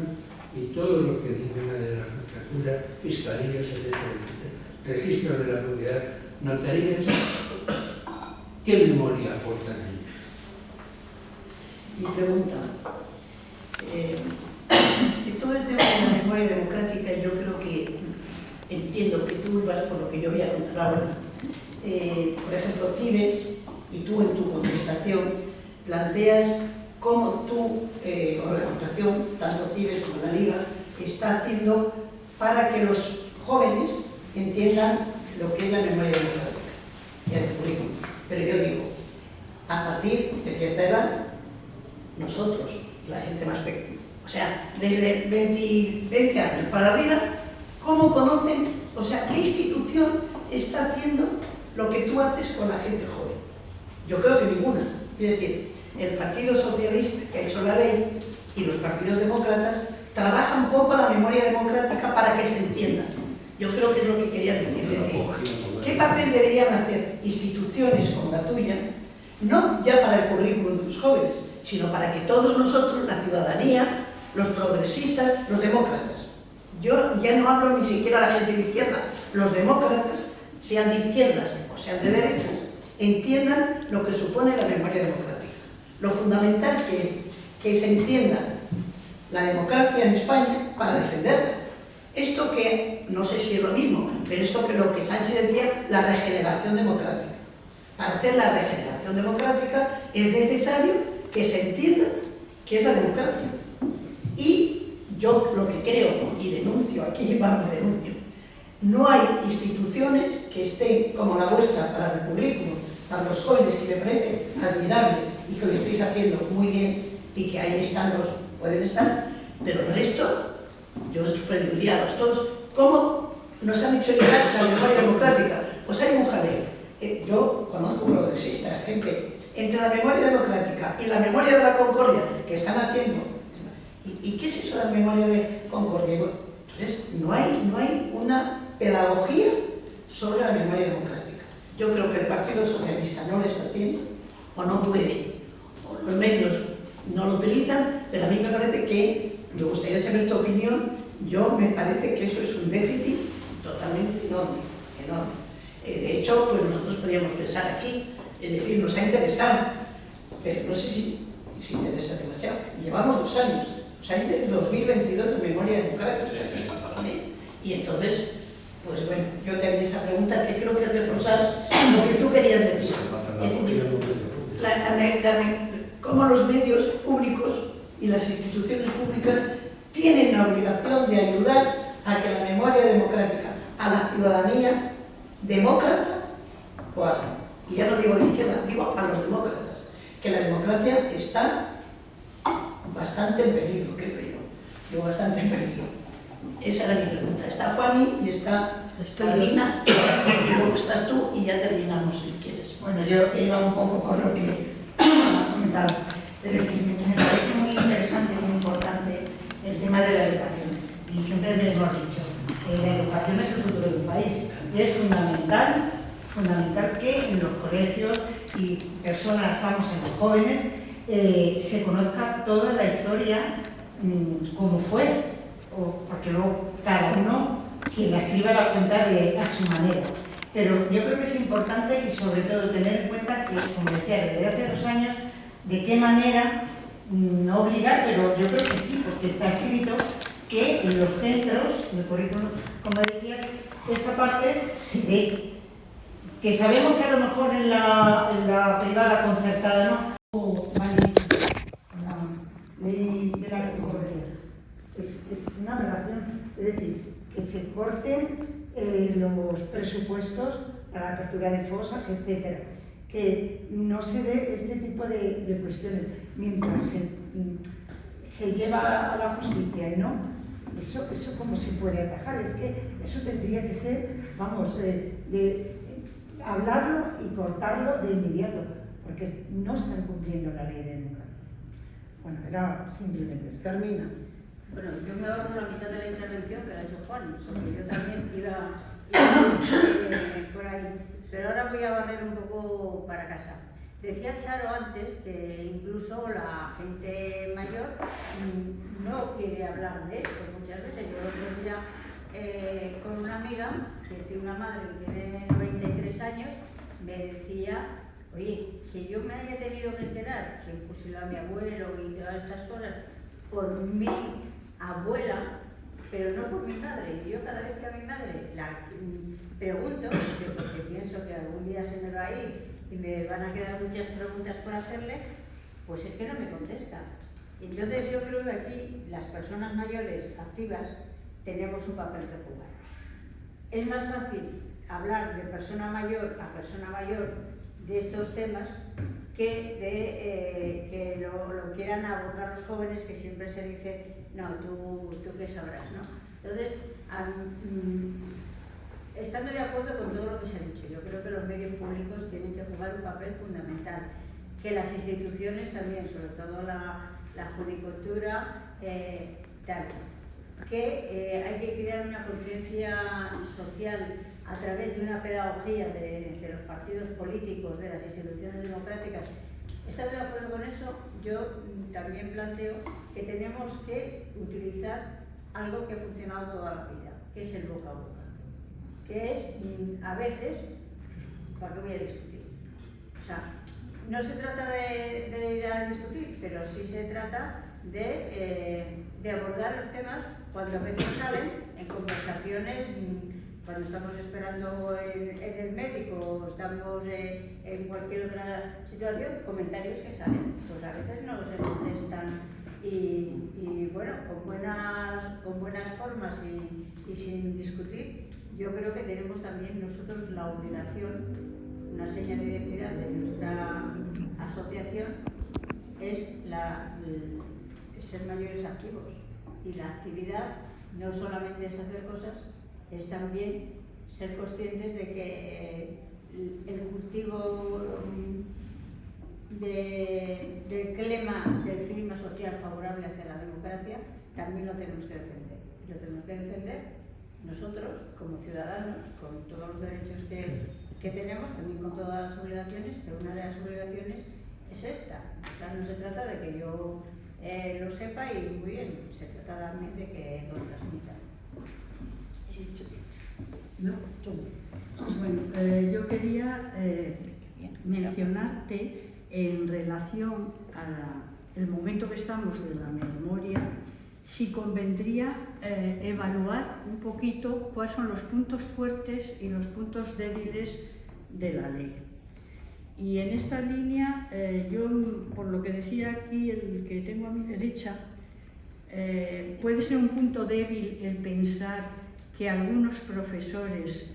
y todo lo que dimana de la judicatura, fiscalías, etc., registro de la propiedad, notarías? ¿Qué memoria aportan ellos? Mi pregunta, todo el tema de la memoria democrática, yo creo que entiendo que tú ibas por lo que yo voy a contar ahora. Por ejemplo, Cibes, y tú en tu contestación planteas cómo tu organización, tanto Cibes como la Liga, está haciendo para que los jóvenes entiendan lo que es la memoria democrática y el currículum. Pero yo digo, a partir de cierta edad, nosotros, la gente más pequeña, o sea, desde 20 años para arriba, ¿cómo conocen, o sea, qué institución está haciendo lo que tú haces con la gente joven? Yo creo que ninguna. Es decir, el Partido Socialista, que ha hecho la ley, y los partidos demócratas, trabajan poco la memoria democrática para que se entienda. Yo creo que es lo que quería decir. Es decir, ¿qué papel deberían hacer instituciones como la tuya, no ya para el currículum de los jóvenes, sino para que todos nosotros, la ciudadanía, los progresistas, los demócratas, yo ya no hablo ni siquiera a la gente de izquierda, los demócratas, sean de izquierdas o sean de derechas, entiendan lo que supone la memoria democrática. Lo fundamental que se entienda la democracia en España para defenderla. Esto que, no sé si es lo mismo, pero esto que lo que Sánchez decía, la regeneración democrática. Para hacer la regeneración democrática es necesario que se entienda qué es la democracia. Y yo lo que creo, y denuncio aquí, denuncio, no hay instituciones que estén como la vuestra para el currículum, para los jóvenes, que me parece admirable y que lo estáis haciendo muy bien y que ahí están pueden estar, pero el resto, yo os pediría a los todos, ¿cómo nos han hecho llegar la memoria democrática? Pues hay un jaleo. Yo conozco progresistas, gente, entre la memoria democrática y la memoria de la concordia que están haciendo. ¿Y qué es eso de la memoria de concordia? Bueno, entonces, no hay una pedagogía sobre la memoria democrática. Yo creo que el Partido Socialista no lo está haciendo, o no puede, o los medios no lo utilizan, pero a mí me parece que, me gustaría saber tu opinión, me parece que eso es un déficit totalmente enorme. De hecho, pues nosotros podíamos pensar aquí, es decir, nos ha interesado, pero no sé si interesa demasiado. Llevamos 2 años, o sea, es del 2022 de memoria democrática. ¿Vale? Y entonces, pues bueno, yo te haría esa pregunta que creo que es reforzar lo que tú querías decir. Es decir, cómo los medios públicos y las instituciones públicas tienen la obligación de ayudar a que la memoria democrática, a la ciudadanía demócrata, y ya no digo de izquierda, digo a los demócratas, que la democracia está bastante en peligro, creo yo, bastante en peligro. Esa era mi pregunta. Está Juani y está Carolina, y luego estás tú y ya terminamos si quieres. Bueno, yo iba un poco por lo que ha comentado. Es decir, me parece muy interesante, muy importante el tema de la educación. Y siempre me hemos dicho, la educación es el futuro de un país. Y es fundamental que en los colegios y personas, en los jóvenes, se conozca toda la historia, cómo fue, porque luego cada uno, quien la escriba, la cuenta a su manera. Pero yo creo que es importante y sobre todo tener en cuenta que, como decía, desde hace 2 años, de qué manera, no obligar, pero yo creo que sí, porque está escrito que en los centros, en el currículum, como decía, esta parte se ve, que sabemos que a lo mejor en la privada concertada no, o la ley de la concordia. Es una aberración, es decir, que se corten los presupuestos para la apertura de fosas, etcétera, que no se dé este tipo de cuestiones mientras se lleva a la justicia, ¿no? Eso cómo se puede atajar, es que eso tendría que ser, de hablarlo y cortarlo de inmediato, porque no están cumpliendo la ley de democracia. Bueno, era simplemente eso. Carmina. Bueno, yo me ahorro la mitad de la intervención que la ha hecho Juan, porque yo también iba por ahí. Pero ahora voy a barrer un poco para casa. Decía Charo antes que incluso la gente mayor no quiere hablar de esto muchas veces. Yo el otro día con una amiga que tiene una madre que tiene 93 años, me decía, oye, que yo me haya tenido que enterar que fusiló a mi abuelo y todas estas cosas por mi abuela, pero no por mi madre. Y yo cada vez que a mi madre la pregunto, porque pienso que algún día se me va a ir y me van a quedar muchas preguntas por hacerle, pues es que no me contesta. Entonces yo creo que aquí las personas mayores activas tenemos un papel que jugar. Es más fácil hablar de persona mayor a persona mayor de estos temas que lo quieran abordar los jóvenes, que siempre se dice, no, tú qué sabrás, ¿no? Entonces, estando de acuerdo con todo lo que se ha dicho, yo creo que los medios públicos tienen que jugar un papel fundamental, que las instituciones también, sobre todo la judicatura, que hay que crear una conciencia social a través de una pedagogía de los partidos políticos, de las instituciones democráticas. Estando de acuerdo con eso, yo también planteo que tenemos que utilizar algo que ha funcionado toda la vida, que es el boca a boca. que es, a veces, ¿para qué voy a discutir? O sea, no se trata de ir a discutir, pero sí se trata de abordar los temas cuando a veces salen en conversaciones, cuando estamos esperando en el médico o estamos en cualquier otra situación, comentarios que salen, pues a veces no se contestan y bueno, con buenas formas y sin discutir, yo creo que tenemos también nosotros la obligación, una seña de identidad de nuestra asociación es ser mayores activos, y la actividad no solamente es hacer cosas, es también ser conscientes de que el cultivo del clima social favorable hacia la democracia también lo tenemos que defender, y lo tenemos que defender nosotros como ciudadanos, con todos los derechos que tenemos, también con todas las obligaciones, pero una de las obligaciones es esta. O sea, no se trata de que yo lo sepa y muy bien, se trata también de que lo transmita. No, bueno, yo quería mencionarte en relación al momento que estamos de la memoria, si convendría evaluar un poquito cuáles son los puntos fuertes y los puntos débiles de la ley. Y en esta línea, yo, por lo que decía aquí el que tengo a mi derecha, puede ser un punto débil el pensar que algunos profesores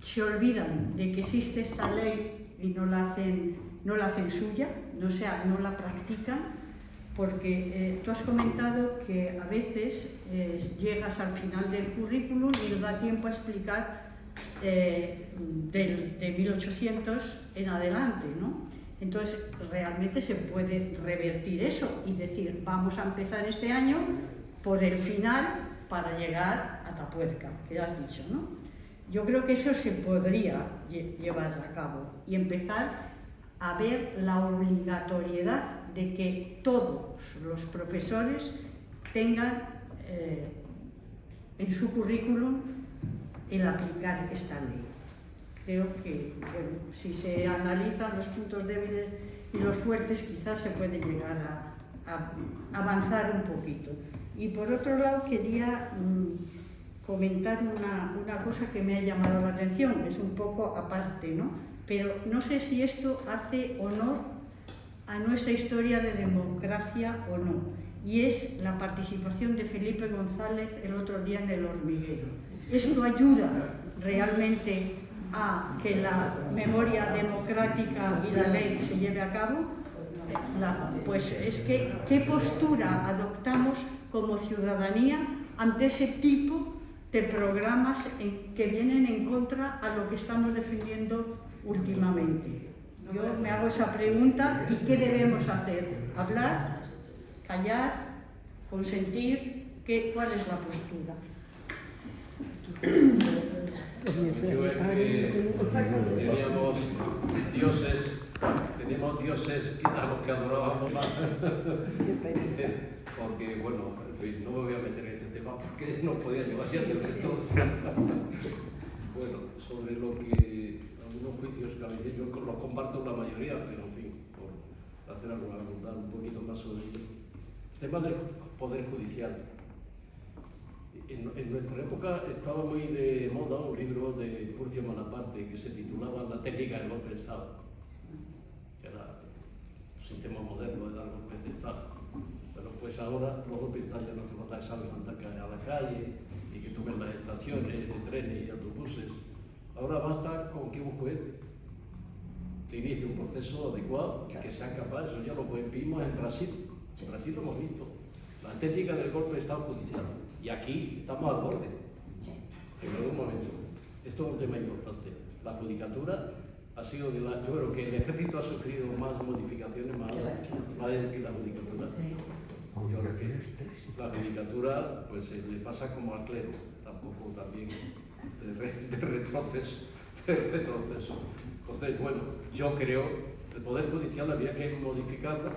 se olvidan de que existe esta ley y no la hacen suya, no la practican, porque tú has comentado que a veces llegas al final del currículum y no da tiempo a explicar de 1800 en adelante, ¿no? Entonces, realmente se puede revertir eso y decir, vamos a empezar este año por el final para llegar a Tapuerca, que has dicho, ¿no? Yo creo que eso se podría llevar a cabo y empezar a ver la obligatoriedad de que todos los profesores tengan en su currículum el aplicar esta ley. Creo que, bueno, si se analizan los puntos débiles y los fuertes, quizás se puede llegar a avanzar un poquito. Y por otro lado, quería comentar una cosa que me ha llamado la atención, es un poco aparte, ¿no? Pero no sé si esto hace honor a nuestra historia de democracia o no, y es la participación de Felipe González el otro día en El Hormiguero. ¿Esto ayuda realmente a que la memoria democrática y la ley se lleve a cabo? Pues es que, ¿qué postura adoptamos como ciudadanía ante ese tipo de programas que vienen en contra a lo que estamos defendiendo últimamente? Yo me hago esa pregunta, ¿y qué debemos hacer? ¿Hablar? ¿Callar? ¿Consentir? ¿Cuál es la postura? Yo es que teníamos dioses a los que adorábamos más. Porque, bueno, en fin, no me voy a meter en este tema porque no podía llevar ya del resto. Bueno, sobre lo que algunos juicios que a veces yo los comparto la mayoría, pero en fin, por hacer algo, abundar un poquito más sobre esto. El tema del Poder Judicial. En nuestra época estaba muy de moda un libro de Furcio Malaparte que se titulaba La técnica del golpe de Estado, que era un sistema moderno de dar golpes de Estado. Pero pues ahora los golpes de Estado ya no hace falta que salgan a la calle y que tomen las estaciones de trenes y autobuses. Ahora basta con que un juez te inicie un proceso adecuado y que sea capaz, eso ya lo vimos en Brasil. En Brasil lo hemos visto. La técnica del golpe de Estado judicial. Y aquí estamos al borde. Pero un momento, esto es un tema importante. La judicatura ha sido yo creo que el ejército ha sufrido más modificaciones más que la judicatura. Yo creo que la judicatura pues le pasa como al clero, tampoco también de retroceso. Entonces, bueno, yo creo que el Poder Judicial había que modificarla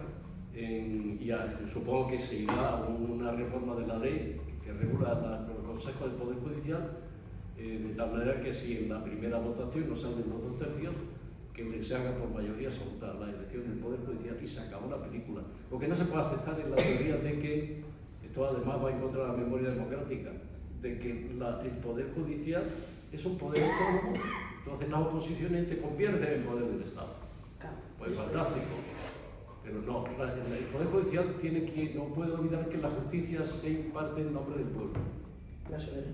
y supongo que se irá a una reforma de la ley que regula los consejos del Poder Judicial de tal manera que si en la primera votación no salen los 2/3, que se haga por mayoría absoluta la elección del Poder Judicial y se acabó la película. Lo que no se puede aceptar es la teoría de que, esto además va en contra de la memoria democrática, de que el Poder Judicial es un poder autónomo, entonces las oposiciones te convierten en poder del Estado. Pues fantástico. Pero no, el Poder Judicial no puede olvidar que la justicia se imparte en nombre del pueblo.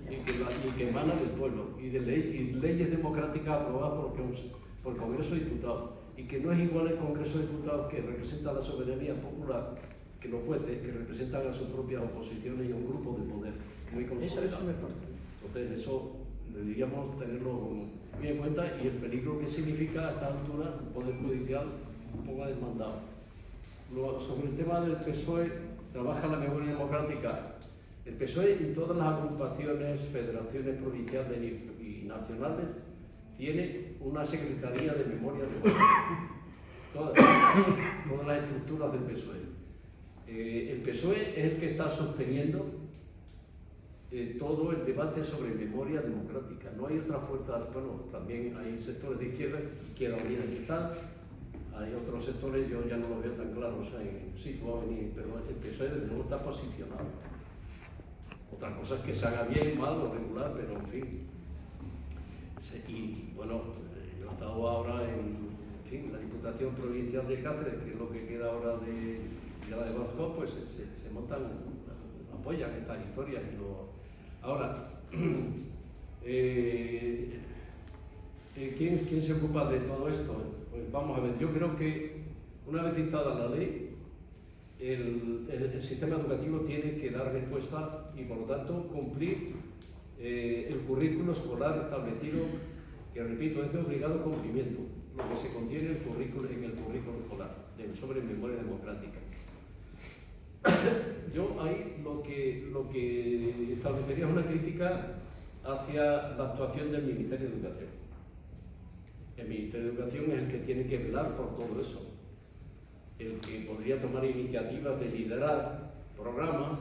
Y que emana del pueblo y de leyes democráticas aprobadas por el Congreso de Diputados, y que no es igual el Congreso de Diputados, que representa la soberanía popular, que los jueces, que representan a sus propias oposiciones y a un grupo de poder muy consolidado. Eso me importa. Entonces eso deberíamos tenerlo muy en cuenta, y el peligro que significa a esta altura un Poder Judicial un poco desmandado. Sobre el tema del PSOE, trabaja la memoria democrática. El PSOE y todas las agrupaciones, federaciones provinciales y nacionales tiene una secretaría de memoria democrática. Todas las estructuras del PSOE. El PSOE es el que está sosteniendo todo el debate sobre memoria democrática. No hay otras fuerzas, bueno, también hay sectores de izquierda unida que están, hay otros sectores, yo ya no lo veo tan claro, pero el PSOE desde luego está posicionado. Otra cosa es que se haga bien, mal o regular, pero en fin. Y bueno, yo he estado ahora en la Diputación Provincial de Cáceres, que es lo que queda ahora de la de Badajoz, pues se montan, apoyan estas historias. Ahora, ¿quién se ocupa de todo esto? Pues vamos a ver, yo creo que una vez dictada la ley, el sistema educativo tiene que dar respuesta y por lo tanto cumplir el currículo escolar establecido, que repito, es de obligado cumplimiento, lo que se contiene en el currículo escolar sobre memoria democrática. Yo ahí lo que establecería es una crítica hacia la actuación del Ministerio de Educación. El Ministerio de Educación es el que tiene que velar por todo eso, el que podría tomar iniciativas de liderar programas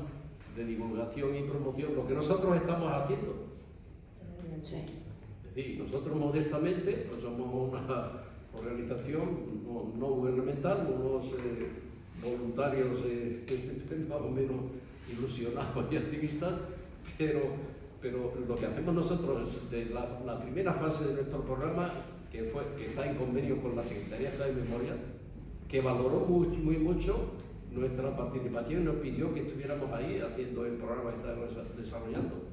de divulgación y promoción, lo que nosotros estamos haciendo. Sí. Es decir, nosotros modestamente pues somos una organización no gubernamental, unos voluntarios más o menos ilusionados y activistas, pero lo que hacemos nosotros de la primera fase de nuestro programa, que está en convenio con la Secretaría de Memoria, que valoró muy mucho nuestra participación y nos pidió que estuviéramos ahí haciendo el programa que estamos desarrollando.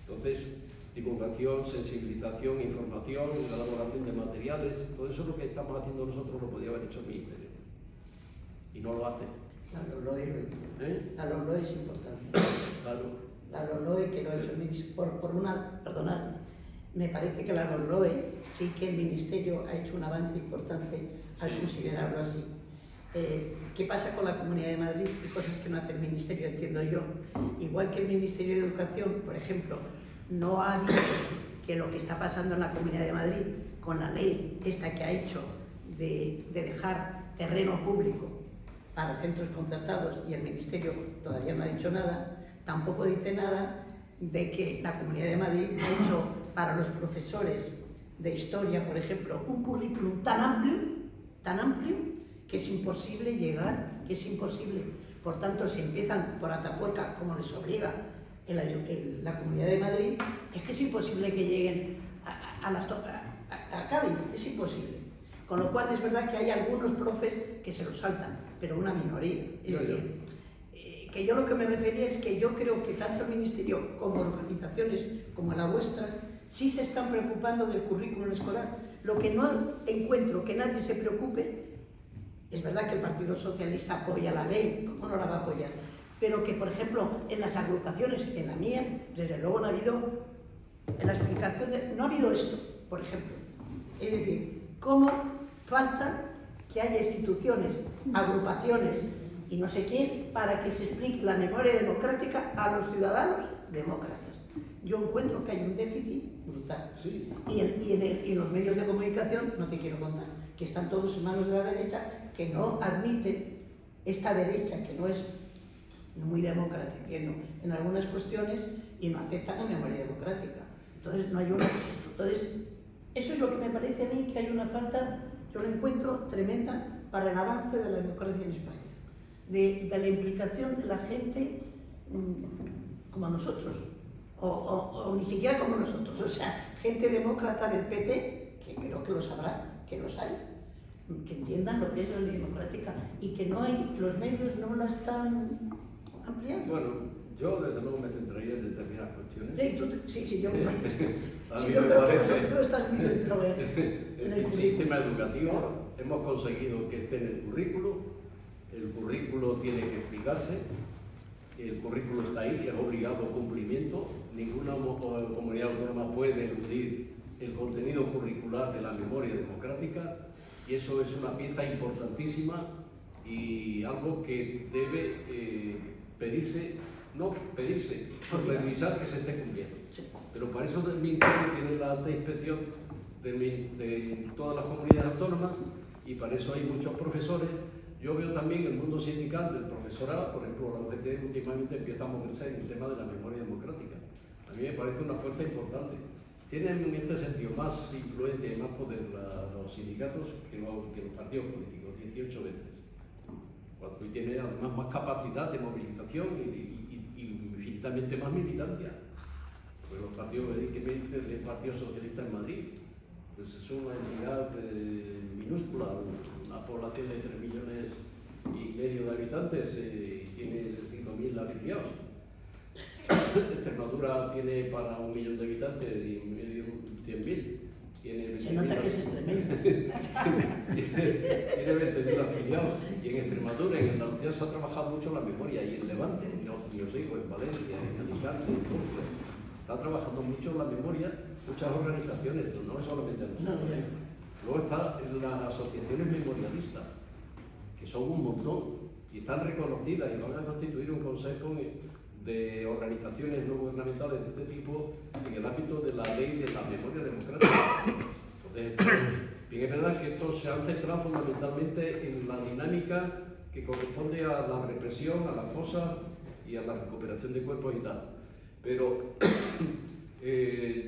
Entonces, divulgación, sensibilización, información, la elaboración de materiales, todo eso es lo que estamos haciendo nosotros, lo podía haber hecho el Ministerio. Y no lo hace. La LOLOE es importante. Claro. La LOLOE que lo ha hecho el Ministerio, perdonad, me parece que la LOLOE sí que el Ministerio ha hecho un avance importante al considerarlo así. ¿Qué pasa con la Comunidad de Madrid? Y cosas que no hace el Ministerio, entiendo yo. Igual que el Ministerio de Educación, por ejemplo, no ha dicho que lo que está pasando en la Comunidad de Madrid con la ley esta que ha hecho de dejar terreno público para centros concertados, y el Ministerio todavía no ha dicho nada, tampoco dice nada de que la Comunidad de Madrid ha hecho para los profesores de historia, por ejemplo, un currículum tan amplio, que es imposible llegar, que es imposible. Por tanto, si empiezan por Atapuerca, como les obliga la Comunidad de Madrid, es que es imposible que lleguen a Cádiz, es imposible. Con lo cual es verdad que hay algunos profes que se lo saltan, pero una minoría. Es decir, que yo lo que me refería es que yo creo que tanto el Ministerio como organizaciones como la vuestra sí se están preocupando del currículum escolar. Lo que no encuentro que nadie se preocupe, es verdad que el Partido Socialista apoya la ley, ¿cómo no la va a apoyar? Pero que, por ejemplo, en las agrupaciones, en la mía, desde luego no ha habido, en la explicación, no ha habido esto, por ejemplo. Es decir, cómo falta que haya instituciones, agrupaciones y no sé quién para que se explique la memoria democrática a los ciudadanos demócratas. Yo encuentro que hay un déficit brutal. Sí. Y en los medios de comunicación, no te quiero contar, que están todos en manos de la derecha, que no admiten esta derecha, que no es muy democrática en algunas cuestiones, y no aceptan la memoria democrática. Entonces no hay una... Entonces, eso es lo que me parece a mí que hay una falta, yo lo encuentro tremenda para el avance de la democracia en España, de la implicación de la gente como nosotros, o ni siquiera como nosotros, o sea, gente demócrata del PP, que creo que lo sabrá, que los hay, que entiendan lo que es la ley democrática y que no hay, los medios no la están ampliando. Bueno, yo desde luego me centraría en determinadas cuestiones. Sí, yo me parece. A Sí, mí yo me creo parece que tú estás muy centrado en el sistema educativo. Claro. Hemos conseguido que esté en el currículo tiene que explicarse, el currículo está ahí, es obligado a cumplimiento, ninguna comunidad autónoma puede eludir el contenido curricular de la memoria democrática, y eso es una pieza importantísima y algo que debe supervisar que se esté cumpliendo. Pero para eso el Ministerio tiene la alta inspección de todas las comunidades autónomas, y para eso hay muchos profesores. Yo veo también el mundo sindical del profesorado, por ejemplo, la UGT últimamente empieza a moverse en el tema de la memoria democrática. A mí me parece una fuerza importante. Tienen en este sentido más influencia y más poder los sindicatos que los partidos políticos, 18 veces. Y tiene además más capacidad de movilización y infinitamente más militancia. Pues los partidos, ¿qué me dices del Partido Socialista en Madrid? Pues es una entidad minúscula, una población de 3,5 millones de habitantes y tiene 5.000 afiliados. Extremadura tiene para 1 millón de habitantes y 100.000. Se nota que es extremeño. Tiene 20.000 afiliados. Y en Extremadura, en Andalucía se ha trabajado mucho la memoria, y en Levante, en Osigo, en Valencia, en Alicante, en Murcia. Está trabajando mucho la memoria, muchas organizaciones, no es solamente nosotros. Luego están las asociaciones memorialistas, que son un montón, y están reconocidas y van a constituir un consejo de organizaciones no gubernamentales de este tipo en el ámbito de la ley de la memoria democrática. Entonces, bien es verdad que estos se han centrado fundamentalmente en la dinámica que corresponde a la represión, a las fosas y a la recuperación de cuerpos y tal. Pero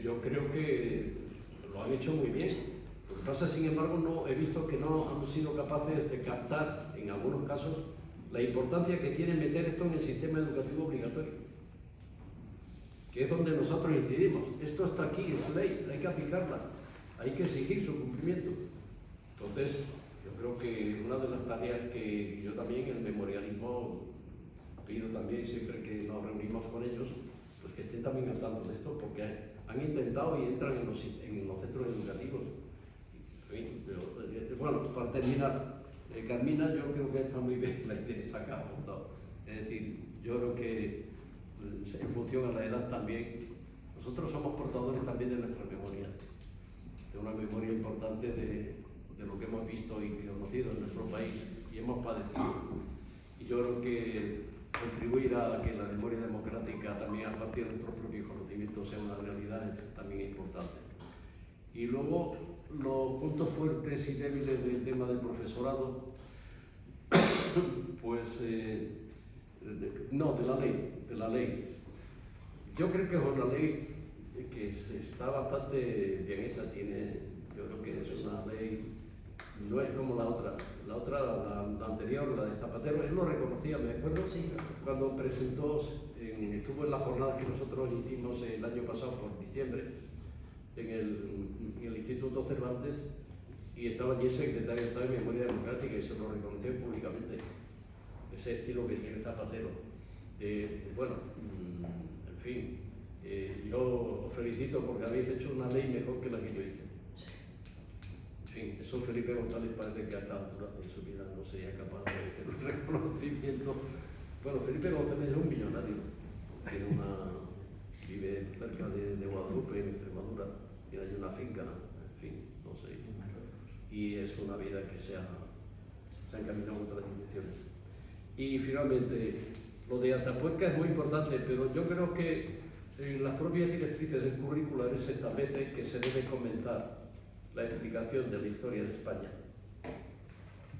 yo creo que lo han hecho muy bien. Lo que pasa, sin embargo, no he visto que no han sido capaces de captar, en algunos casos, la importancia que tiene meter esto en el sistema educativo obligatorio, que es donde nosotros incidimos. Esto está aquí, es ley, hay que aplicarla, hay que exigir su cumplimiento. Entonces, yo creo que una de las tareas que yo también, el memorialismo, pido también siempre que nos reunimos con ellos, pues que estén también al tanto de esto, porque han intentado y entran en los centros educativos. En fin, pero, bueno, para terminar, Carmina, yo creo que está muy bien la idea esa que ha apuntado. Es decir, yo creo que en función a la edad también, nosotros somos portadores también de nuestra memoria, de una memoria importante de lo que hemos visto y conocido en nuestro país y hemos padecido. Y yo creo que contribuir a que la memoria democrática también a partir de nuestros propios conocimientos sea una realidad es también importante. Y luego los puntos fuertes y débiles del tema del profesorado, pues no, de la ley. Yo creo que es una ley que está bastante bien hecha, yo creo que es una ley, no es como la otra, la anterior, la de Zapatero, él lo reconocía, me acuerdo, sí, cuando presentó, estuvo en la jornada que nosotros hicimos el año pasado por diciembre, en el Instituto Cervantes, y estaba allí el secretario de Estado de Memoria Democrática y se lo reconoció públicamente, ese estilo que tiene Zapatero. Bueno, en fin, yo os felicito porque habéis hecho una ley mejor que la que yo hice. En fin, eso Felipe González parece que a esta altura de su vida no sería capaz de hacer un reconocimiento. Bueno, Felipe González es un millonario, vive cerca de Guadalupe, en Extremadura, tiene allí una finca, en fin, no sé. Y es una vida que se ha encaminado en otras direcciones. Y finalmente, lo de Atapuerca es muy importante, pero yo creo que en las propias directrices curriculares se establece que se debe comentar la explicación de la historia de España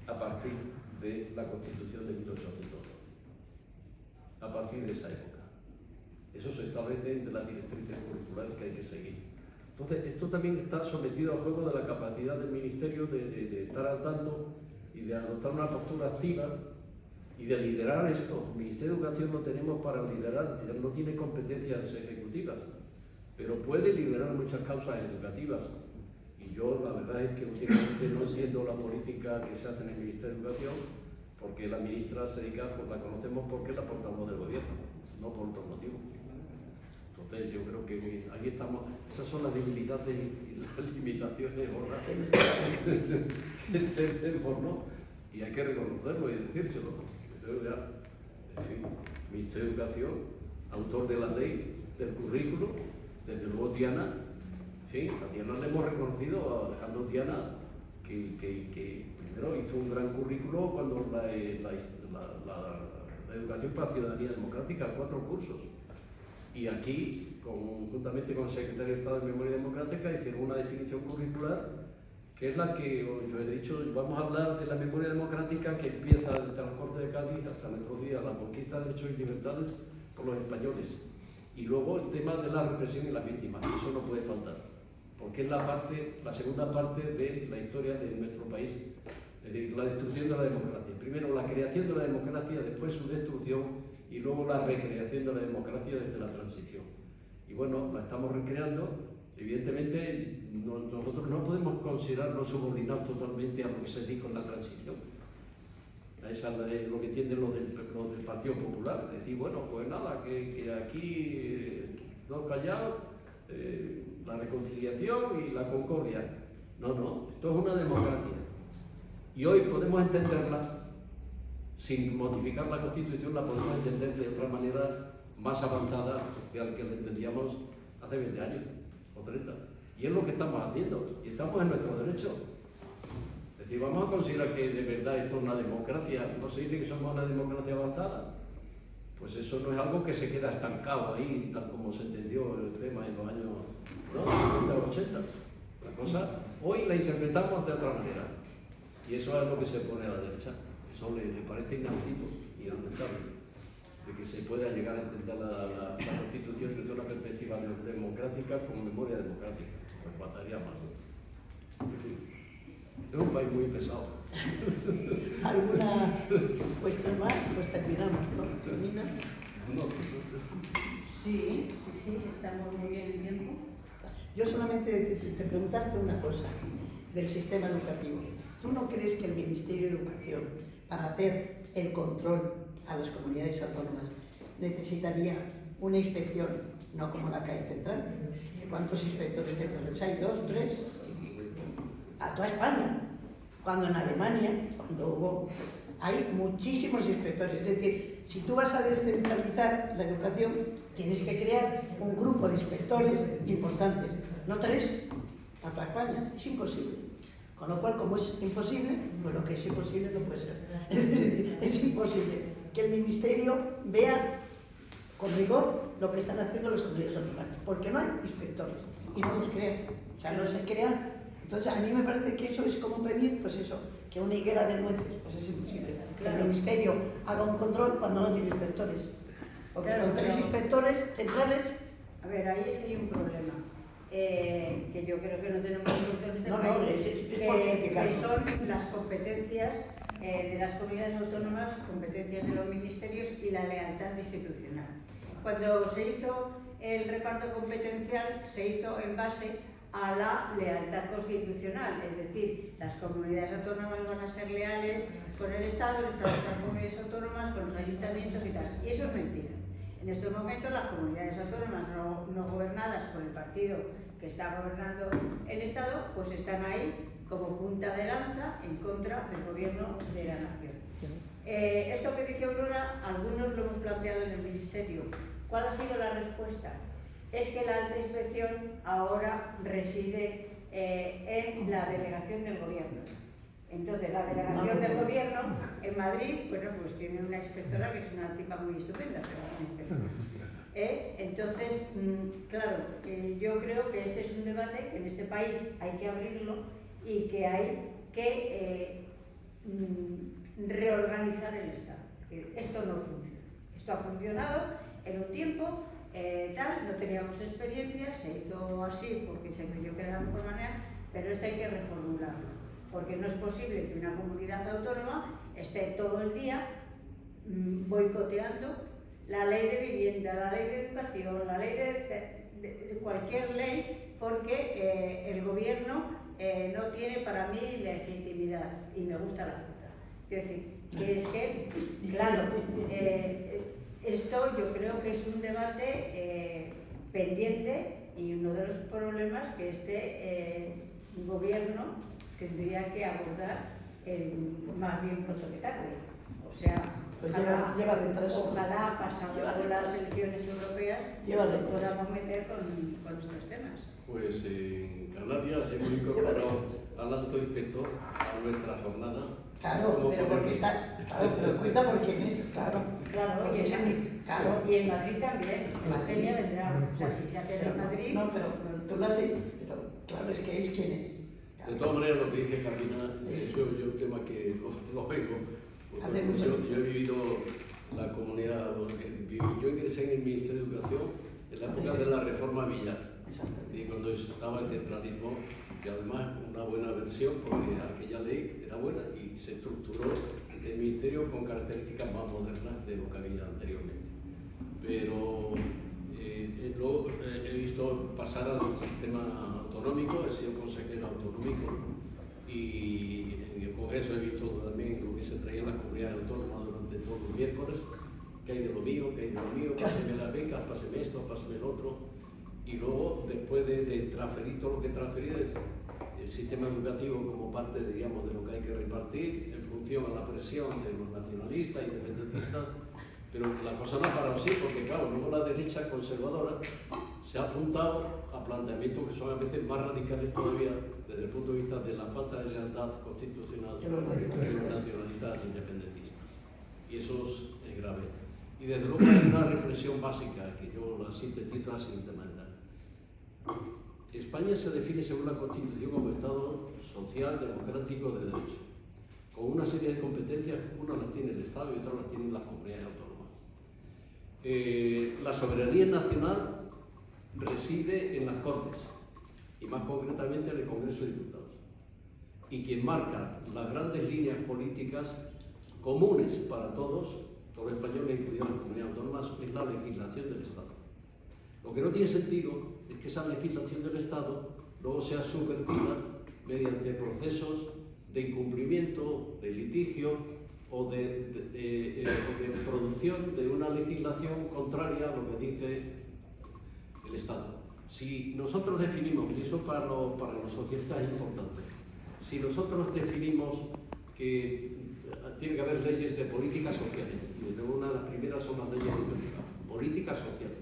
a partir de la Constitución de 1812, a partir de esa época. Eso se establece entre las directrices curriculares que hay que seguir. Entonces, esto también está sometido al juego de la capacidad del Ministerio de estar al tanto y de adoptar una postura activa y de liderar esto. El Ministerio de Educación lo tenemos para liderar, no tiene competencias ejecutivas, pero puede liderar muchas causas educativas. Y yo la verdad es que últimamente no entiendo la política que se hace en el Ministerio de Educación, porque la ministra se dedica, pues la conocemos porque es la portavoz del gobierno, no por otro motivo. Entonces yo creo que ahí estamos, esas son las debilidades y las limitaciones que tenemos, ¿no? Y hay que reconocerlo y decírselo. Entonces ya, en fin, Ministerio de Educación, autor de la ley del currículo, desde luego Tiana, sí, a Tiana le hemos reconocido, a Alejandro Tiana, que primero hizo un gran currículo cuando la educación para ciudadanía democrática, 4 cursos. Y aquí, juntamente con el Secretario de Estado de Memoria Democrática, hicieron una definición curricular que es la que yo he dicho, vamos a hablar de la memoria democrática que empieza desde la Corte de Cádiz hasta nuestros días, la conquista de derechos y libertades por los españoles. Y luego el tema de la represión y las víctimas, eso no puede faltar, porque es la segunda parte de la historia de nuestro país, es decir, la destrucción de la democracia. Primero la creación de la democracia, después su destrucción y luego la recreación de la democracia desde la transición. Y bueno, la estamos recreando. Evidentemente, nosotros no podemos considerarnos subordinados totalmente a lo que se dijo en la transición. Esa es lo que entienden los del Partido Popular. Decir, bueno, pues nada, que aquí no callados, la reconciliación y la concordia. No, esto es una democracia. Y hoy podemos entenderla, sin modificar la Constitución, la podemos entender de otra manera más avanzada que la que la entendíamos hace 20 años o 30. Y es lo que estamos haciendo, y estamos en nuestro derecho. Es decir, vamos a considerar que de verdad esto es una democracia, no se dice que somos una democracia avanzada. Pues eso no es algo que se queda estancado ahí, tal como se entendió el tema en los años 70 o 80. La cosa, hoy la interpretamos de otra manera. Y eso es lo que se pone a la derecha. Eso le parece inaudito y inaceptable. De que se pueda llegar a entender la Constitución desde una perspectiva democrática con memoria democrática. Pues faltaría más. En fin, es un país muy pesado. ¿Alguna cuestión más? Pues terminamos, ¿no? ¿Termina? No. Sí, estamos muy bien en tiempo. Yo solamente te preguntarte una cosa del sistema educativo. ¿Tú no crees que el Ministerio de Educación, para hacer el control a las comunidades autónomas, necesitaría una inspección, no como la CAE central? ¿Cuántos inspectores centrales hay? ¿2, 3? A toda España. Cuando en Alemania, hay muchísimos inspectores. Es decir, si tú vas a descentralizar la educación, tienes que crear un grupo de inspectores importantes, no 3, a toda España. Es imposible. Con lo cual, como es imposible, pues lo que es imposible no puede ser. Es imposible que el Ministerio vea con rigor lo que están haciendo los comunidades autónomas, porque no hay inspectores y no los crean. O sea, no se crean. Entonces, a mí me parece que eso es como pedir, pues eso, que una higuera de nueces, pues es imposible. Que el Ministerio haga un control cuando no tiene inspectores. Porque con 3 inspectores centrales... A ver, ahí es que hay un problema. Que yo creo que no tenemos inspectores de país, que son las competencias de las comunidades autónomas, competencias de los ministerios y la lealtad institucional. Cuando se hizo el reparto competencial, se hizo en base a la lealtad constitucional, es decir, las comunidades autónomas van a ser leales con el Estado con las comunidades autónomas, con los ayuntamientos y tal. Y eso es mentira. En estos momentos las comunidades autónomas no gobernadas por el partido que está gobernando el Estado, pues están ahí como punta de lanza en contra del gobierno de la nación. Esto que dice Aurora, algunos lo hemos planteado en el Ministerio. ¿Cuál ha sido la respuesta? Es que la alta inspección ahora reside en la delegación del gobierno. Entonces, la delegación del gobierno en Madrid, bueno, pues tiene una inspectora que es una tipa muy estupenda, pero es una inspectora. Entonces, claro, yo creo que ese es un debate que en este país hay que abrirlo y que hay que reorganizar el Estado. Es decir, esto no funciona. Esto ha funcionado en un tiempo tal, no teníamos experiencia, se hizo así porque se creyó que era la mejor manera, pero esto hay que reformularlo, porque no es posible que una comunidad autónoma esté todo el día boicoteando la ley de vivienda, la ley de educación, la ley de cualquier ley, porque el gobierno no tiene para mí legitimidad y me gusta la fruta. Quiero decir, que es que, claro, esto yo creo que es un debate pendiente y uno de los problemas que este gobierno tendría que abordar más bien pronto que tarde. O sea, Pues ojalá, lleva detrás. ojalá pasado las elecciones europeas podamos meter con estos temas. Pues en Canarias hemos incorporado al alto inspector a nuestra jornada. Claro, pero porque está, claro, pero cuenta por quién es, claro. Claro, Porque es claro. y en Madrid también. Eugenia vendrá, o sea, si se hace en Madrid. No, pero tú lo has hecho, pero claro, es que es quién es. De todas maneras, lo que dice Carolina, yo un tema que lo vengo. Yo he vivido la comunidad, yo ingresé en el Ministerio de Educación en la época de la reforma Villar. Y cuando estaba el centralismo, que además una buena versión, porque aquella ley era buena y se estructuró el Ministerio con características más modernas de lo que había anteriormente. Pero luego he visto pasar al sistema autonómico, he sido consejero autonómico y en el Congreso he visto también lo que se traía en las comunidades autónomas durante todos los miércoles, que hay de lo mío, páseme las becas, páseme esto, páseme el otro. Y luego, después de transferir todo lo que transferir, el sistema educativo como parte, digamos, de lo que hay que repartir, en función a la presión de los nacionalistas, independentistas, pero la cosa no ha parado así, porque claro, luego la derecha conservadora se ha apuntado a planteamientos que son a veces más radicales todavía desde el punto de vista de la falta de lealtad constitucional que los nacionalistas independentistas. Y eso es grave. Y desde luego hay una reflexión básica que yo la sintetizo de la siguiente manera. España se define según la Constitución como Estado social, democrático, de derecho, con una serie de competencias, unas las tiene el Estado y otras las tienen las comunidades autónomas. La soberanía nacional reside en las Cortes, y más concretamente en el Congreso de Diputados. Y quien marca las grandes líneas políticas comunes para todos los españoles, incluidas las comunidades autónomas, es la legislación del Estado. Lo que no tiene sentido es que esa legislación del Estado luego sea subvertida mediante procesos de incumplimiento, de litigio o de producción de una legislación contraria a lo que dice el Estado. Si nosotros definimos, y eso para los socialistas es importante, si nosotros definimos que tiene que haber leyes de políticas sociales, y desde una de las primeras son las leyes educativas, políticas sociales,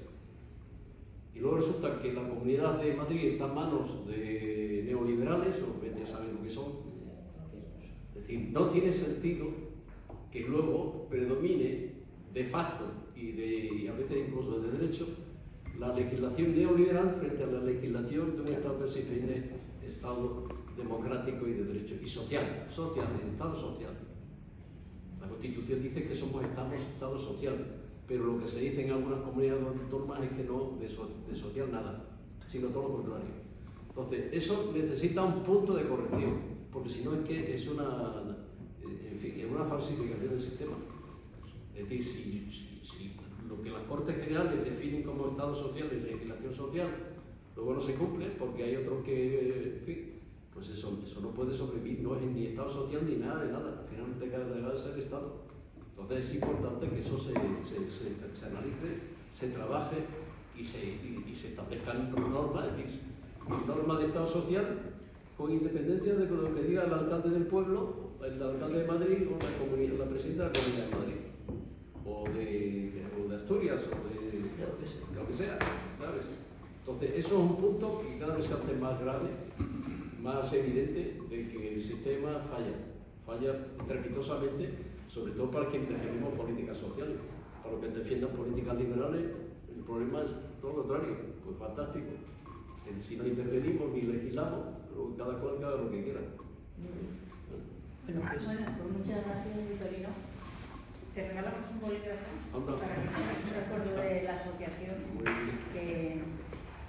y luego resulta que la Comunidad de Madrid está en manos de neoliberales, o ya saben lo que son. Es decir, no tiene sentido que luego predomine de facto y a veces incluso de derecho la legislación neoliberal frente a la legislación de un Estado que se define Estado democrático y de derecho, y social, el Estado social. La Constitución dice que somos Estado social, pero lo que se dice en algunas comunidades autónomas es que no, de social nada, sino todo lo contrario. Entonces, eso necesita un punto de corrección, porque si no es que es una falsificación del sistema. Es decir, si lo que las Cortes Generales definen como Estado social y legislación social, luego no se cumple, porque hay otros que, en fin, pues eso no puede sobrevivir, no es ni Estado social ni nada de nada, finalmente deja de ser Estado. Entonces es importante que eso se analice, se trabaje y se establezcan normas, es decir, normas de Estado social con independencia de lo que diga el alcalde del pueblo, el alcalde de Madrid o la presidenta de la Comunidad de Madrid, o de Asturias, o de lo que sea, ¿sabes? Entonces eso es un punto que cada vez se hace más grave, más evidente de que el sistema falla estrepitosamente, sobre todo para quienes defendemos políticas sociales. Para los que defiendan políticas liberales, el problema es todo lo contrario, pues fantástico. Si no intervenimos ni legislamos, cada cual haga lo que quiera. Bueno, pues muchas gracias, Vitorino. te regalamos un bolígrafo para que tengas un recuerdo de la asociación que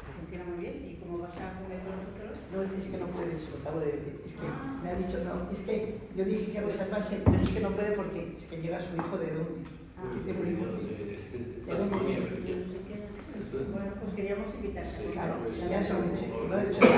funciona muy bien. Y como vas a comer con nosotros, No, es que no puedes, lo acabo de decir. Es que me ha dicho no. Es que yo dije que reservase, pero es que no puede porque es que llega su hijo de dónde. Aquí tengo un hijo. ¿De dónde viene? bueno, pues queríamos invitarte. Claro, ya se lo he dicho. No he hecho nada.